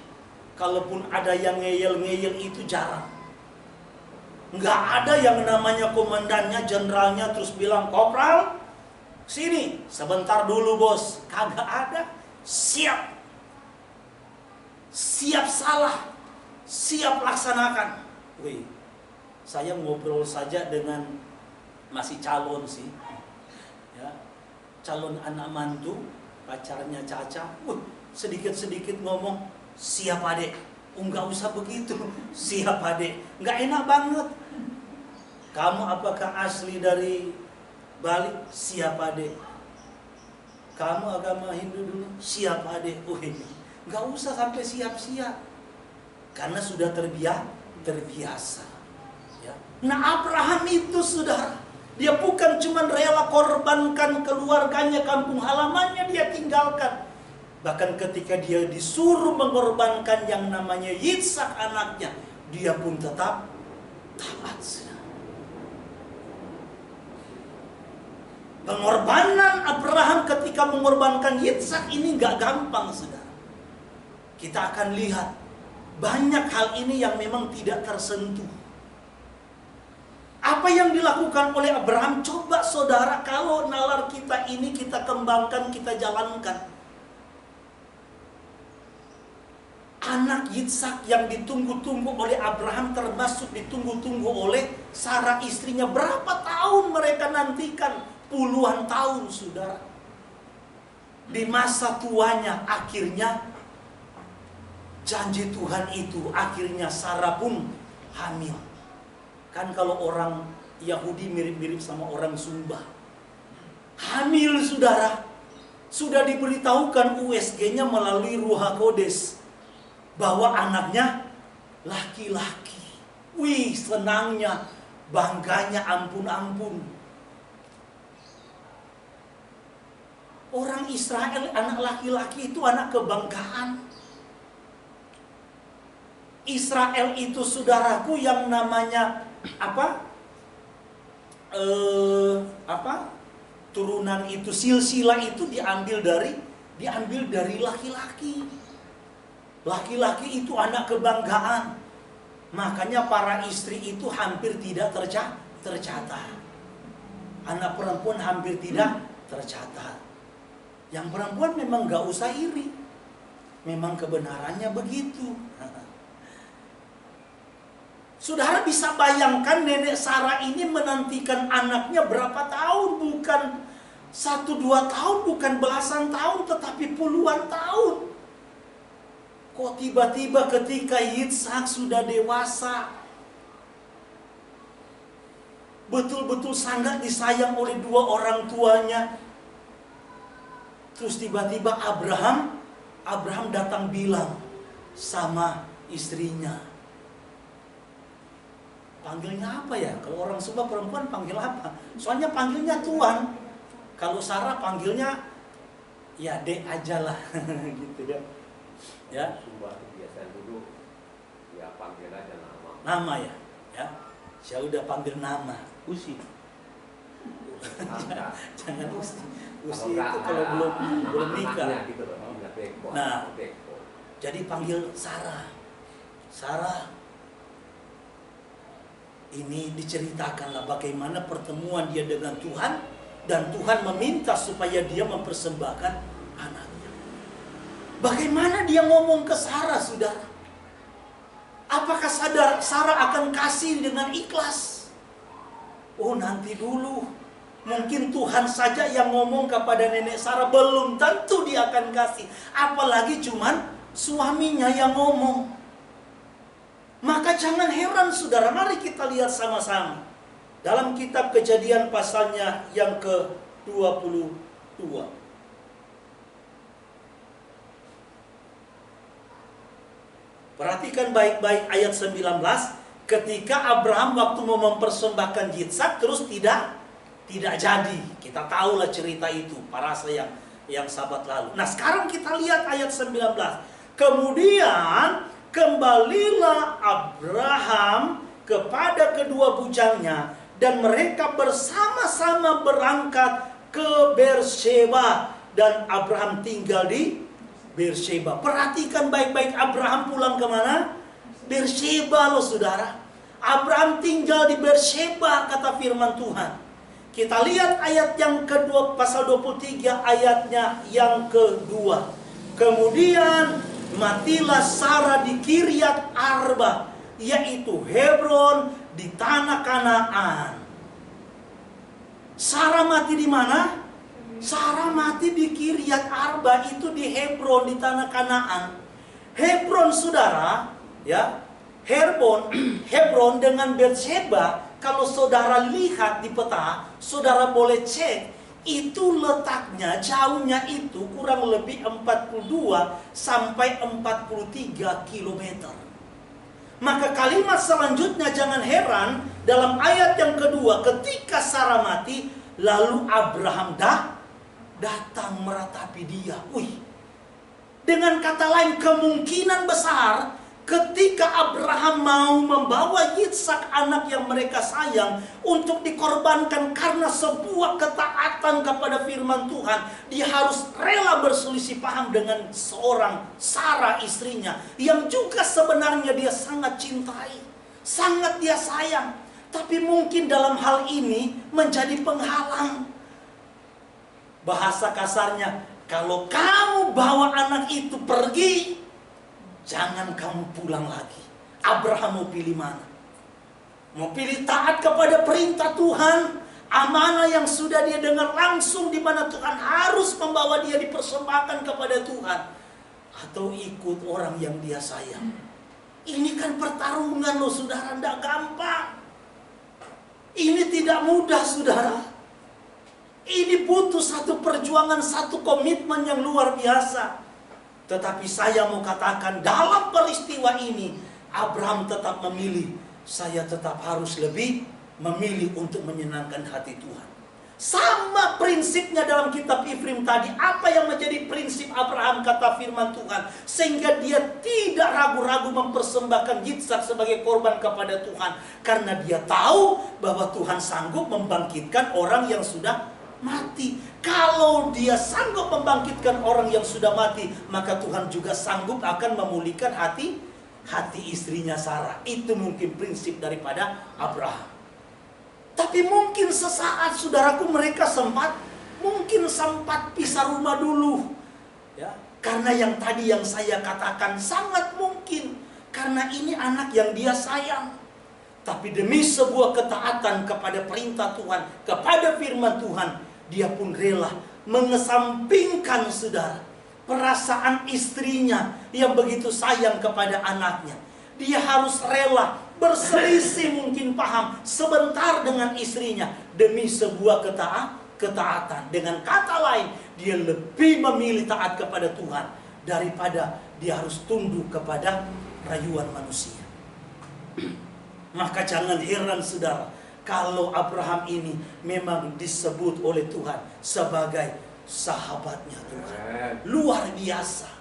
Kalaupun ada yang ngeyel-ngeyel itu jarang. Nggak ada yang namanya komandannya, jenderalnya terus bilang, "Kopral, sini sebentar dulu bos." Kagak ada. Siap salah, siap laksanakan. Wih, saya ngobrol saja dengan masih calon sih, ya, calon anak mantu, pacarnya Caca. Sedikit-sedikit ngomong, "Siap adek." Nggak usah begitu, "Siap adek." Nggak enak banget. "Kamu apakah asli dari Bali?" "Siap adek." "Kamu agama Hindu dulu?" "Siap adek." Wih, nggak usah sampai siap-siap, karena sudah terbiasa. Ya. Nah, Abraham itu, saudara, dia bukan cuma rela korbankan keluarganya, kampung halamannya dia tinggalkan. Bahkan ketika dia disuruh mengorbankan yang namanya Ishak anaknya, dia pun tetap taat. Pengorbanan Abraham ketika mengorbankan Ishak ini gak gampang, saudara. Kita akan lihat banyak hal ini yang memang tidak tersentuh. Apa yang dilakukan oleh Abraham, coba saudara, kalau nalar kita ini kita kembangkan, kita jalankan. Anak Ishak yang ditunggu-tunggu oleh Abraham termasuk ditunggu-tunggu oleh Sarah istrinya. Berapa tahun mereka nantikan? Puluhan tahun, saudara. Di masa tuanya akhirnya janji Tuhan itu, akhirnya Sarah pun hamil. Kan kalau orang Yahudi mirip-mirip sama orang Sumba. Hamil, saudara. Sudah diberitahukan USG-nya melalui Ruha Kodes bahwa anaknya laki-laki. Wih, senangnya, bangganya ampun-ampun. Orang Israel, anak laki-laki itu anak kebanggaan. Israel itu, saudaraku, yang namanya turunan itu, silsilah itu diambil dari laki-laki. Laki-laki itu anak kebanggaan. Makanya para istri itu hampir tidak tercatat. Anak perempuan hampir tidak tercatat. Yang perempuan memang gak usah iri. Memang kebenarannya begitu. Saudara bisa bayangkan nenek Sarah ini menantikan anaknya berapa tahun? Bukan 1-2 tahun, bukan belasan tahun, tetapi puluhan tahun. Kok tiba-tiba ketika Ishak sudah dewasa, betul-betul sangat disayang oleh 2 orang tuanya, terus tiba-tiba Abraham datang bilang sama istrinya, panggilnya apa ya? Kalau orang Sumba perempuan panggil apa? Soalnya panggilnya Tuan. Kalau Sarah panggilnya ya Dek aja lah. Gitu ya. Ya. Sumba itu biasa dulu ya panggil aja nama. Nama ya. Ya. Saya udah panggil nama. Usi. Jangan usi. Usi itu kalau belum nikah. Gitu loh. Nah, jadi panggil Sarah. Sarah. Ini diceritakanlah bagaimana pertemuan dia dengan Tuhan, dan Tuhan meminta supaya dia mempersembahkan anaknya. Bagaimana dia ngomong ke Sarah, saudara? Apakah Sarah akan kasih dengan ikhlas? Oh, nanti dulu. Mungkin Tuhan saja yang ngomong kepada nenek Sarah, belum tentu dia akan kasih. Apalagi cuman suaminya yang ngomong. Maka jangan heran, saudara, mari kita lihat sama-sama. Dalam kitab Kejadian pasalnya yang ke-22. Perhatikan baik-baik ayat 19. Ketika Abraham waktu mau mempersembahkan Ishak terus tidak jadi. Kita tahulah cerita itu, parasa yang sahabat lalu. Nah, sekarang kita lihat ayat 19. Kemudian kembalilah Abraham kepada kedua bujangnya, dan mereka bersama-sama berangkat ke Beersheba, dan Abraham tinggal di Beersheba. Perhatikan baik-baik, Abraham pulang kemana? Beersheba loh, saudara. Abraham tinggal di Beersheba, kata firman Tuhan. Kita lihat ayat yang kedua, pasal 23 ayatnya yang kedua. Kemudian matilah Sarah di Kiryat Arba, yaitu Hebron di tanah Kanaan. Sarah mati di mana? Sarah mati di Kiryat Arba, itu di Hebron di tanah Kanaan. Hebron, saudara, ya. Hebron dengan Beersheba, kalau saudara lihat di peta, saudara boleh cek, itu letaknya, jauhnya itu kurang lebih 42 sampai 43 km. Maka kalimat selanjutnya jangan heran, dalam ayat yang kedua, ketika Sarah mati, lalu Abraham datang meratapi dia. Dengan kata lain, kemungkinan besar ketika Abraham mau membawa Yitzhak, anak yang mereka sayang, untuk dikorbankan karena sebuah ketaatan kepada firman Tuhan, dia harus rela berselisih paham dengan seorang Sarah, istrinya, yang juga sebenarnya dia sangat cintai, sangat dia sayang. Tapi mungkin dalam hal ini menjadi penghalang. Bahasa kasarnya, kalau kamu bawa anak itu pergi, jangan kamu pulang lagi. Abraham mau pilih mana? Mau pilih taat kepada perintah Tuhan, amanah yang sudah dia dengar langsung, di mana Tuhan harus membawa dia dipersembahkan kepada Tuhan, atau ikut orang yang dia sayang? Ini kan pertarungan loh saudara, tidak gampang. Ini tidak mudah saudara. Ini butuh satu perjuangan, satu komitmen yang luar biasa. Tetapi saya mau katakan, dalam peristiwa ini Abraham tetap memilih, saya tetap harus lebih memilih untuk menyenangkan hati Tuhan. Sama prinsipnya dalam kitab Ifrim tadi. Apa yang menjadi prinsip Abraham, kata firman Tuhan, sehingga dia tidak ragu-ragu mempersembahkan Yitzhak sebagai korban kepada Tuhan, karena dia tahu bahwa Tuhan sanggup membangkitkan orang yang sudah mati. Kalau dia sanggup membangkitkan orang yang sudah mati, maka Tuhan juga sanggup akan memulihkan hati istrinya Sarah. Itu mungkin prinsip daripada Abraham. Tapi mungkin sesaat saudaraku, mereka sempat pisah rumah dulu, ya. Karena yang tadi yang saya katakan, sangat mungkin karena ini anak yang dia sayang. Tapi demi sebuah ketaatan kepada perintah Tuhan, kepada firman Tuhan, dia pun rela mengesampingkan saudara perasaan istrinya yang begitu sayang kepada anaknya. Dia harus rela berselisih mungkin paham sebentar dengan istrinya demi sebuah ketaatan. Dengan kata lain, dia lebih memilih taat kepada Tuhan daripada dia harus tunduk kepada rayuan manusia. Maka jangan heran saudara, kalau Abraham ini memang disebut oleh Tuhan sebagai sahabatnya Tuhan. Luar biasa.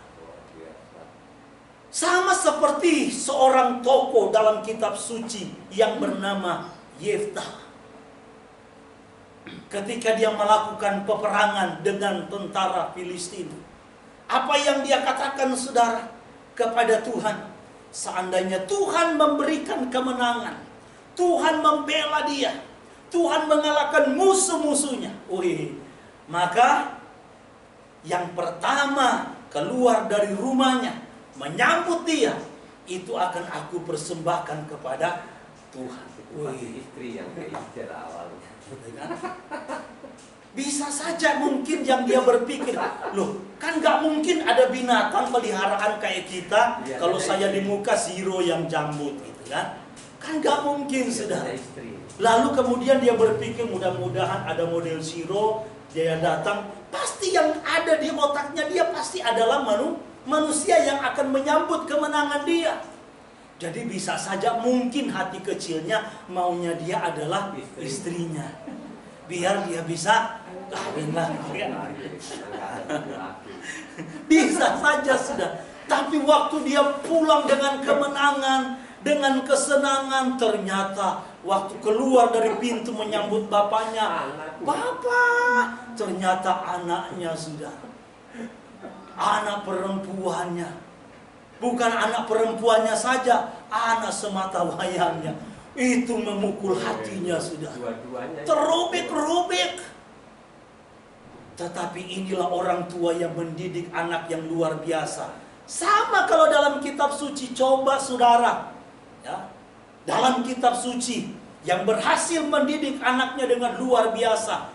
Sama seperti seorang tokoh dalam kitab suci yang bernama Yeftah. Ketika dia melakukan peperangan dengan tentara Filistin, apa yang dia katakan saudara kepada Tuhan? Seandainya Tuhan memberikan kemenangan, Tuhan membela dia, Tuhan mengalahkan musuh-musuhnya, maka yang pertama keluar dari rumahnya menyambut dia, itu akan aku persembahkan kepada Tuhan. Istri yang keistilah awalnya. Bisa saja mungkin yang dia berpikir, loh kan gak mungkin ada binatang peliharaan kayak kita, ya, kalau saya di muka Zero yang jambut gitu kan. Kan gak mungkin saudara. Lalu kemudian dia berpikir, mudah-mudahan ada model Zero, dia datang, pasti yang ada di otaknya dia pasti adalah manusia yang akan menyambut kemenangan dia. Jadi bisa saja mungkin hati kecilnya maunya dia adalah istrinya, biar dia bisa kawin lagi. Bisa saja sudah. Tapi waktu dia pulang dengan kemenangan, dengan kesenangan, ternyata waktu keluar dari pintu menyambut bapaknya, Bapak, ternyata anaknya sudah. Anak perempuannya. Bukan anak perempuannya saja, anak semata wayangnya. Itu memukul hatinya sudah. Terobek-robek. Tetapi inilah orang tua yang mendidik anak yang luar biasa. Sama kalau dalam kitab suci, coba saudara, ya, dalam kitab suci yang berhasil mendidik anaknya dengan luar biasa.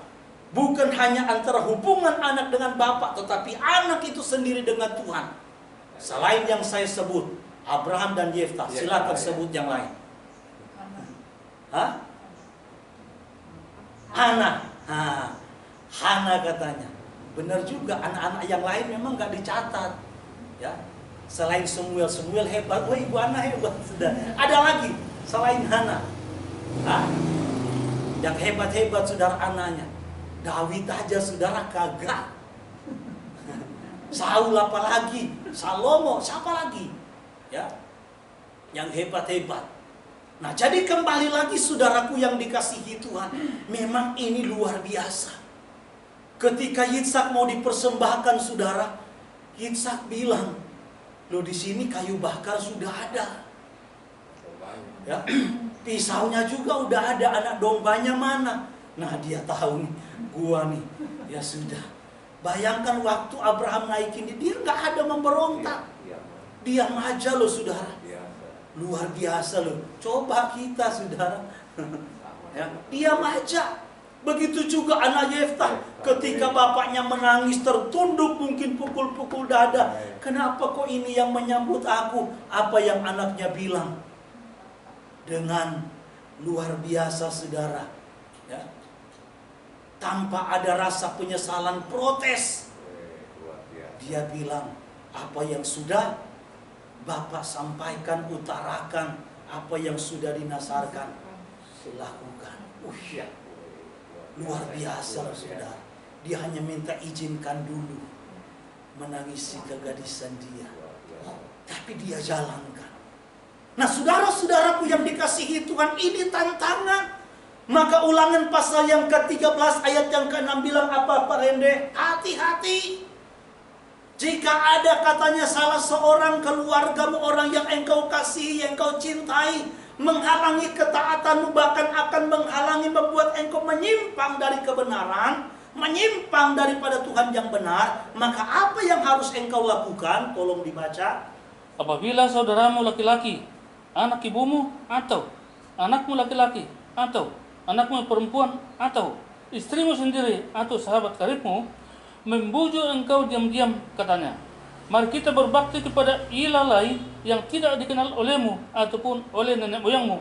Bukan hanya antara hubungan anak dengan bapak, tetapi anak itu sendiri dengan Tuhan. Selain yang saya sebut, Abraham dan Yeftah, silakan sebut yang lain. Hah? Hana. Hana katanya. Benar juga, anak-anak yang lain memang gak dicatat. Ya. Selain Samuel hebat, wah ibu Hana hebat sudah. Ada lagi selain Hana. Yang hebat-hebat saudara anaknya. Daud aja saudara kagak. Saul apalagi, Salomo, siapa lagi? Ya, yang hebat-hebat. Nah, jadi kembali lagi saudaraku yang dikasihi Tuhan, memang ini luar biasa. Ketika Yitzhak mau dipersembahkan saudara, Yitzhak bilang, "Loh di sini kayu bakar sudah ada. Ya, pisaunya juga udah ada, anak dombanya mana?" Nah, dia tahu nih, gua nih, ya sudah. Bayangkan waktu Abraham naikin dia nggak ada memberontak. Diam aja loh saudara. Luar biasa loh. Coba kita saudara. Ya, diam aja. Begitu juga anak Yeftah. Ketika bapaknya menangis tertunduk mungkin pukul-pukul dada. Kenapa kok ini yang menyambut aku? Apa yang anaknya bilang? Dengan luar biasa saudara. Ya. Tanpa ada rasa penyesalan, protes. Dia bilang, apa yang sudah Bapak sampaikan, utarakan, apa yang sudah dinasarkan, lakukan. Luar biasa saudara. Dia hanya minta izinkan dulu menangisi kegadisan dia. Tapi dia jalankan. Nah saudara-saudaraku yang dikasihi Tuhan, ini tantangan. Maka Ulangan pasal yang ke-13 ayat yang ke-6 bilang apa Pak Rende? Hati-hati. Jika ada katanya salah seorang keluargamu, orang yang engkau kasihi, yang engkau cintai, menghalangi ketaatanmu, bahkan akan menghalangi membuat engkau menyimpang dari kebenaran, menyimpang daripada Tuhan yang benar, maka apa yang harus engkau lakukan? Tolong dibaca. Apabila saudaramu laki-laki, anak ibumu, atau anakmu laki-laki, atau anakmu perempuan, atau istrimu sendiri, atau sahabat karibmu, membujuk engkau diam-diam, katanya, mari kita berbakti kepada ilah lain yang tidak dikenal olehmu, ataupun oleh nenek moyangmu.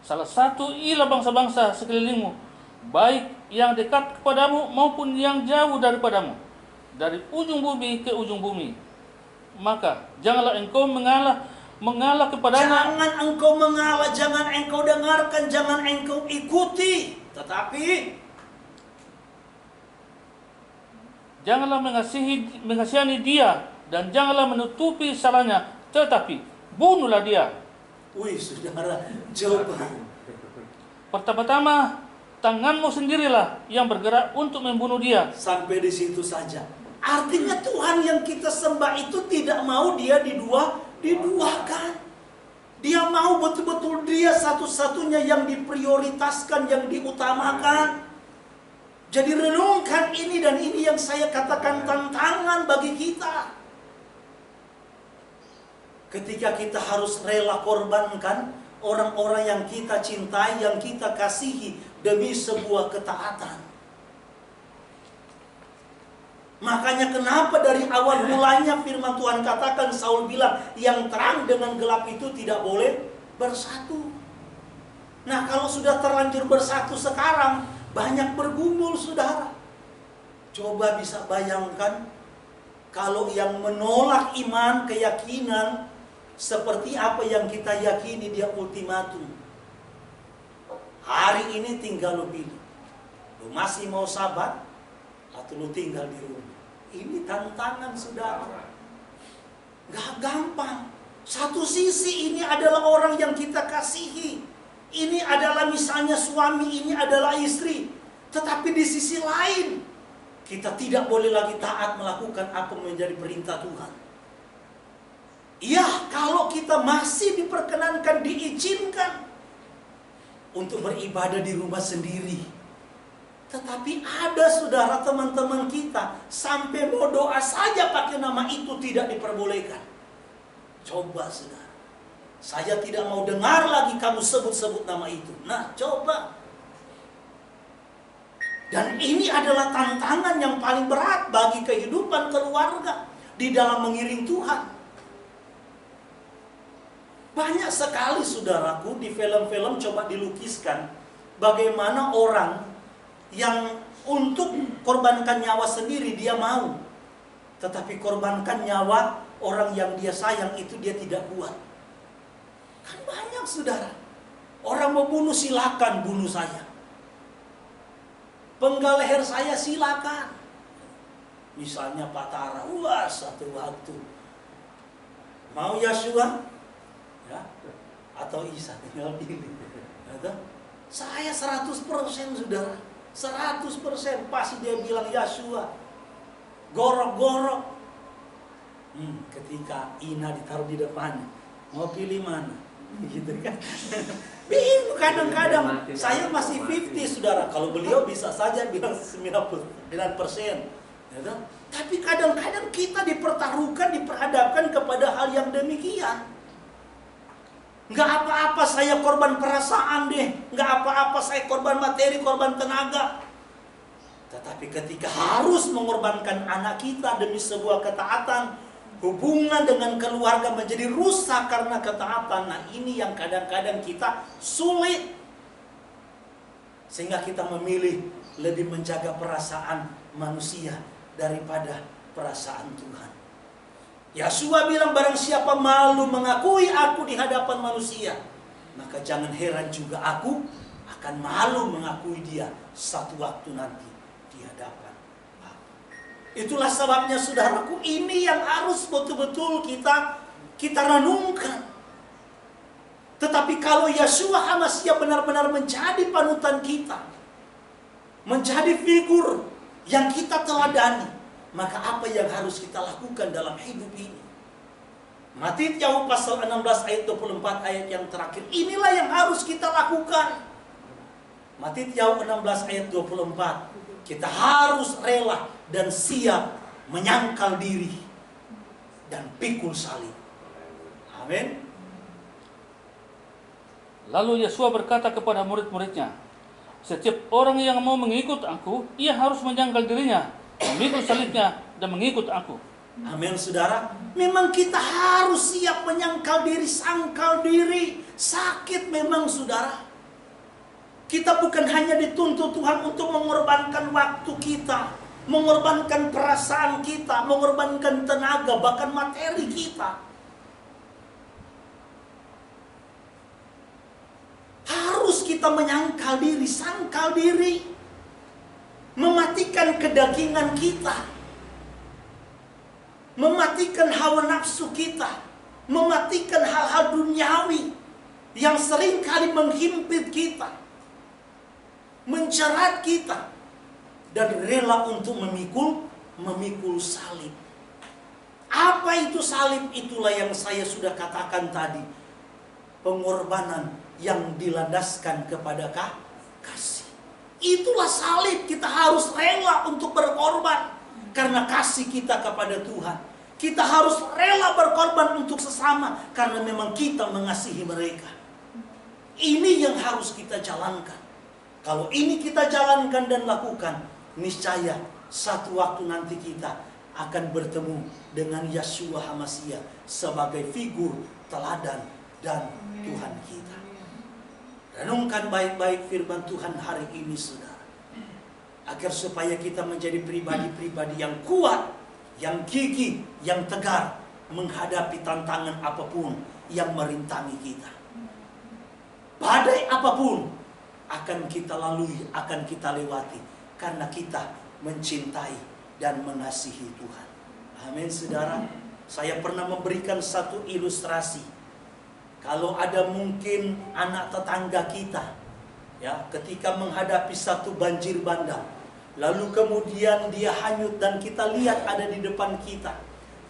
Salah satu ilah bangsa-bangsa sekelilingmu, baik yang dekat kepadamu maupun yang jauh daripadamu, dari ujung bumi ke ujung bumi. Maka janganlah engkau mengalah kepadanya. Jangan engkau mengalah, jangan engkau dengarkan, jangan engkau ikuti. Tetapi janganlah mengasihani dia, dan janganlah menutupi salahnya, tetapi bunuhlah dia. Wih saudara, coba. Pertama-tama tanganmu sendirilah yang bergerak untuk membunuh dia. Sampai di situ saja. Artinya Tuhan yang kita sembah itu tidak mau dia diduakan. Dia mau betul-betul dia satu-satunya yang diprioritaskan, yang diutamakan. Jadi renungkan ini, dan ini yang saya katakan tantangan bagi kita. Ketika kita harus rela korbankan orang-orang yang kita cintai, yang kita kasihi demi sebuah ketaatan. Makanya kenapa dari awal mulanya firman Tuhan katakan, Saul bilang, yang terang dengan gelap itu tidak boleh bersatu. Nah kalau sudah terlanjur bersatu sekarang, banyak bergumul saudara. Coba bisa bayangkan, kalau yang menolak iman, keyakinan, seperti apa yang kita yakini, dia ultimatum. Hari ini tinggal lo pilih. Lo masih mau sabat, atau lu tinggal di rumah. Ini tantangan saudara. Gak gampang. Satu sisi ini adalah orang yang kita kasihi. Ini adalah misalnya suami, ini adalah istri. Tetapi di sisi lain, kita tidak boleh lagi taat melakukan apa menjadi perintah Tuhan. Ya, kalau kita masih diperkenankan, diizinkan untuk beribadah di rumah sendiri. Tetapi ada saudara, teman-teman kita sampai mau doa saja pakai nama itu tidak diperbolehkan. Coba saudara, saya tidak mau dengar lagi kamu sebut-sebut nama itu. Nah coba. Dan ini adalah tantangan yang paling berat bagi kehidupan keluarga di dalam mengiring Tuhan. Banyak sekali saudaraku di film-film coba dilukiskan bagaimana orang yang untuk korbankan nyawa sendiri dia mau. Tetapi korbankan nyawa orang yang dia sayang itu dia tidak kuat. Kan banyak saudara. Orang mau bunuh silakan bunuh saya. Penggal leher saya silakan. Misalnya Pak Tara, wah satu waktu mau Yosua ya, atau Isa tinggal pilih. Saya 100% saudara, 100% pasti dia bilang Yosua. Gorok-gorok. Ketika Ina ditaruh di depannya, mau pilih mana? Gitu kan? Bingung kadang-kadang. Saya masih 50 saudara. Kalau beliau bisa saja bilang 99%. Ya, tapi kadang-kadang kita dipertaruhkan, diperhadapkan kepada hal yang demikian. Nggak apa-apa saya korban perasaan deh. Nggak apa-apa saya korban materi, korban tenaga. Tetapi ketika harus mengorbankan anak kita demi sebuah ketaatan, hubungan dengan keluarga menjadi rusak karena ketaatan. Nah ini yang kadang-kadang kita sulit. Sehingga kita memilih lebih menjaga perasaan manusia daripada perasaan Tuhan. Yosua bilang barang siapa malu mengakui aku di hadapan manusia, maka jangan heran juga aku akan malu mengakui dia satu waktu nanti di hadapan aku. Itulah sebabnya saudaraku, ini yang harus betul-betul kita renungkan. Tetapi kalau Yosua Hamasya benar-benar menjadi panutan kita, menjadi figur yang kita teladani, maka apa yang harus kita lakukan dalam hidup ini? Matthieu pasal 16 ayat 24 ayat yang terakhir. Inilah yang harus kita lakukan. Matthieu 16 ayat 24. Kita harus rela dan siap menyangkal diri dan pikul salib. Amin. Lalu Yosua berkata kepada murid-muridnya, setiap orang yang mau mengikut aku, ia harus menyangkal dirinya, memikul salibnya, dan mengikut aku. Amin saudara. Memang kita harus siap menyangkal diri, sangkal diri. Sakit memang saudara. Kita bukan hanya dituntut Tuhan untuk mengorbankan waktu kita, mengorbankan perasaan kita, mengorbankan tenaga, bahkan materi kita. Harus kita menyangkal diri, sangkal diri. Mematikan kedagingan kita. Mematikan hawa nafsu kita. Mematikan hal-hal duniawi yang seringkali menghimpit kita, menjerat kita, dan rela untuk memikul salib. Apa itu salib? Itulah yang saya sudah katakan tadi. Pengorbanan yang dilandaskan kepada kasih. Itulah salib. Kita harus rela untuk berkorban karena kasih kita kepada Tuhan. Kita harus rela berkorban untuk sesama karena memang kita mengasihi mereka. Ini yang harus kita jalankan. Kalau ini kita jalankan dan lakukan, niscaya satu waktu nanti kita akan bertemu dengan Yosua Hamasya sebagai figur teladan dan Tuhan kita. Renungkan baik-baik firman Tuhan hari ini saudara, agar supaya kita menjadi pribadi-pribadi yang kuat, yang gigih, yang tegar menghadapi tantangan apapun yang merintangi kita. Badai apapun akan kita lalui, akan kita lewati, karena kita mencintai dan mengasihi Tuhan. Amin saudara. Saya pernah memberikan satu ilustrasi. Kalau ada mungkin anak tetangga kita, ya, ketika menghadapi satu banjir bandang, lalu kemudian dia hanyut dan kita lihat ada di depan kita,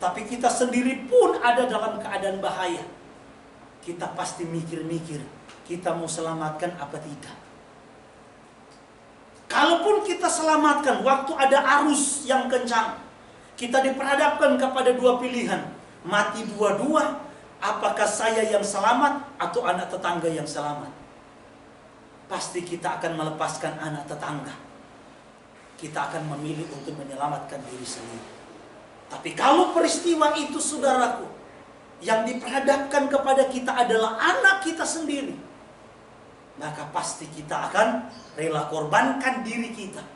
tapi kita sendiri pun ada dalam keadaan bahaya. Kita pasti mikir-mikir, kita mau selamatkan apa tidak. Kalaupun kita selamatkan, waktu ada arus yang kencang, kita diperhadapkan kepada dua pilihan, mati dua-dua. Apakah saya yang selamat atau anak tetangga yang selamat? Pasti kita akan melepaskan anak tetangga. Kita akan memilih untuk menyelamatkan diri sendiri. Tapi kalau peristiwa itu saudaraku, yang diperhadapkan kepada kita adalah anak kita sendiri, maka pasti kita akan rela korbankan diri kita.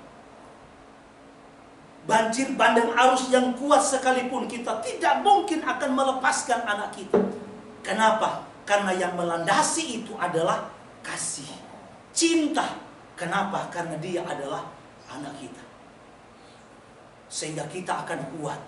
banjir bandang arus yang kuat sekalipun, kita tidak mungkin akan melepaskan anak kita. Kenapa? Karena yang melandasi itu adalah kasih, cinta. Kenapa? Karena dia adalah anak kita. Sehingga kita akan kuat,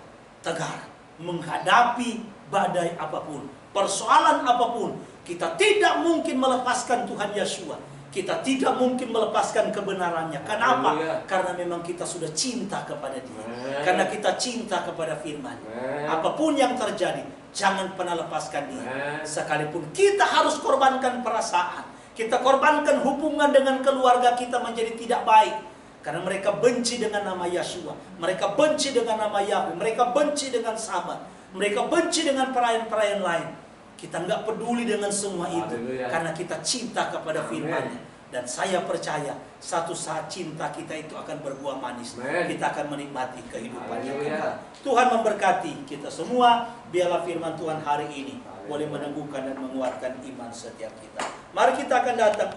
tegar, menghadapi badai apapun, persoalan apapun. Kita tidak mungkin melepaskan Tuhan Yeshua. Kita tidak mungkin melepaskan kebenarannya. Kenapa? Karena memang kita sudah cinta kepada Dia. Karena kita cinta kepada firman. Apapun yang terjadi, jangan pernah lepaskan Dia. Sekalipun kita harus korbankan perasaan, kita korbankan hubungan dengan keluarga kita menjadi tidak baik. Karena mereka benci dengan nama Yeshua. Mereka benci dengan nama Yahweh. Mereka benci dengan Sabat. Mereka benci dengan perayaan-perayaan lain. Kita nggak peduli dengan semua itu. Karena kita cinta kepada firman-Nya. Dan saya percaya satu saat cinta kita itu akan berbuah manis. Kita akan menikmati kehidupan yang kekal. Tuhan memberkati kita semua. Biarlah firman Tuhan hari ini boleh meneguhkan dan menguatkan iman setiap kita. Mari kita akan datang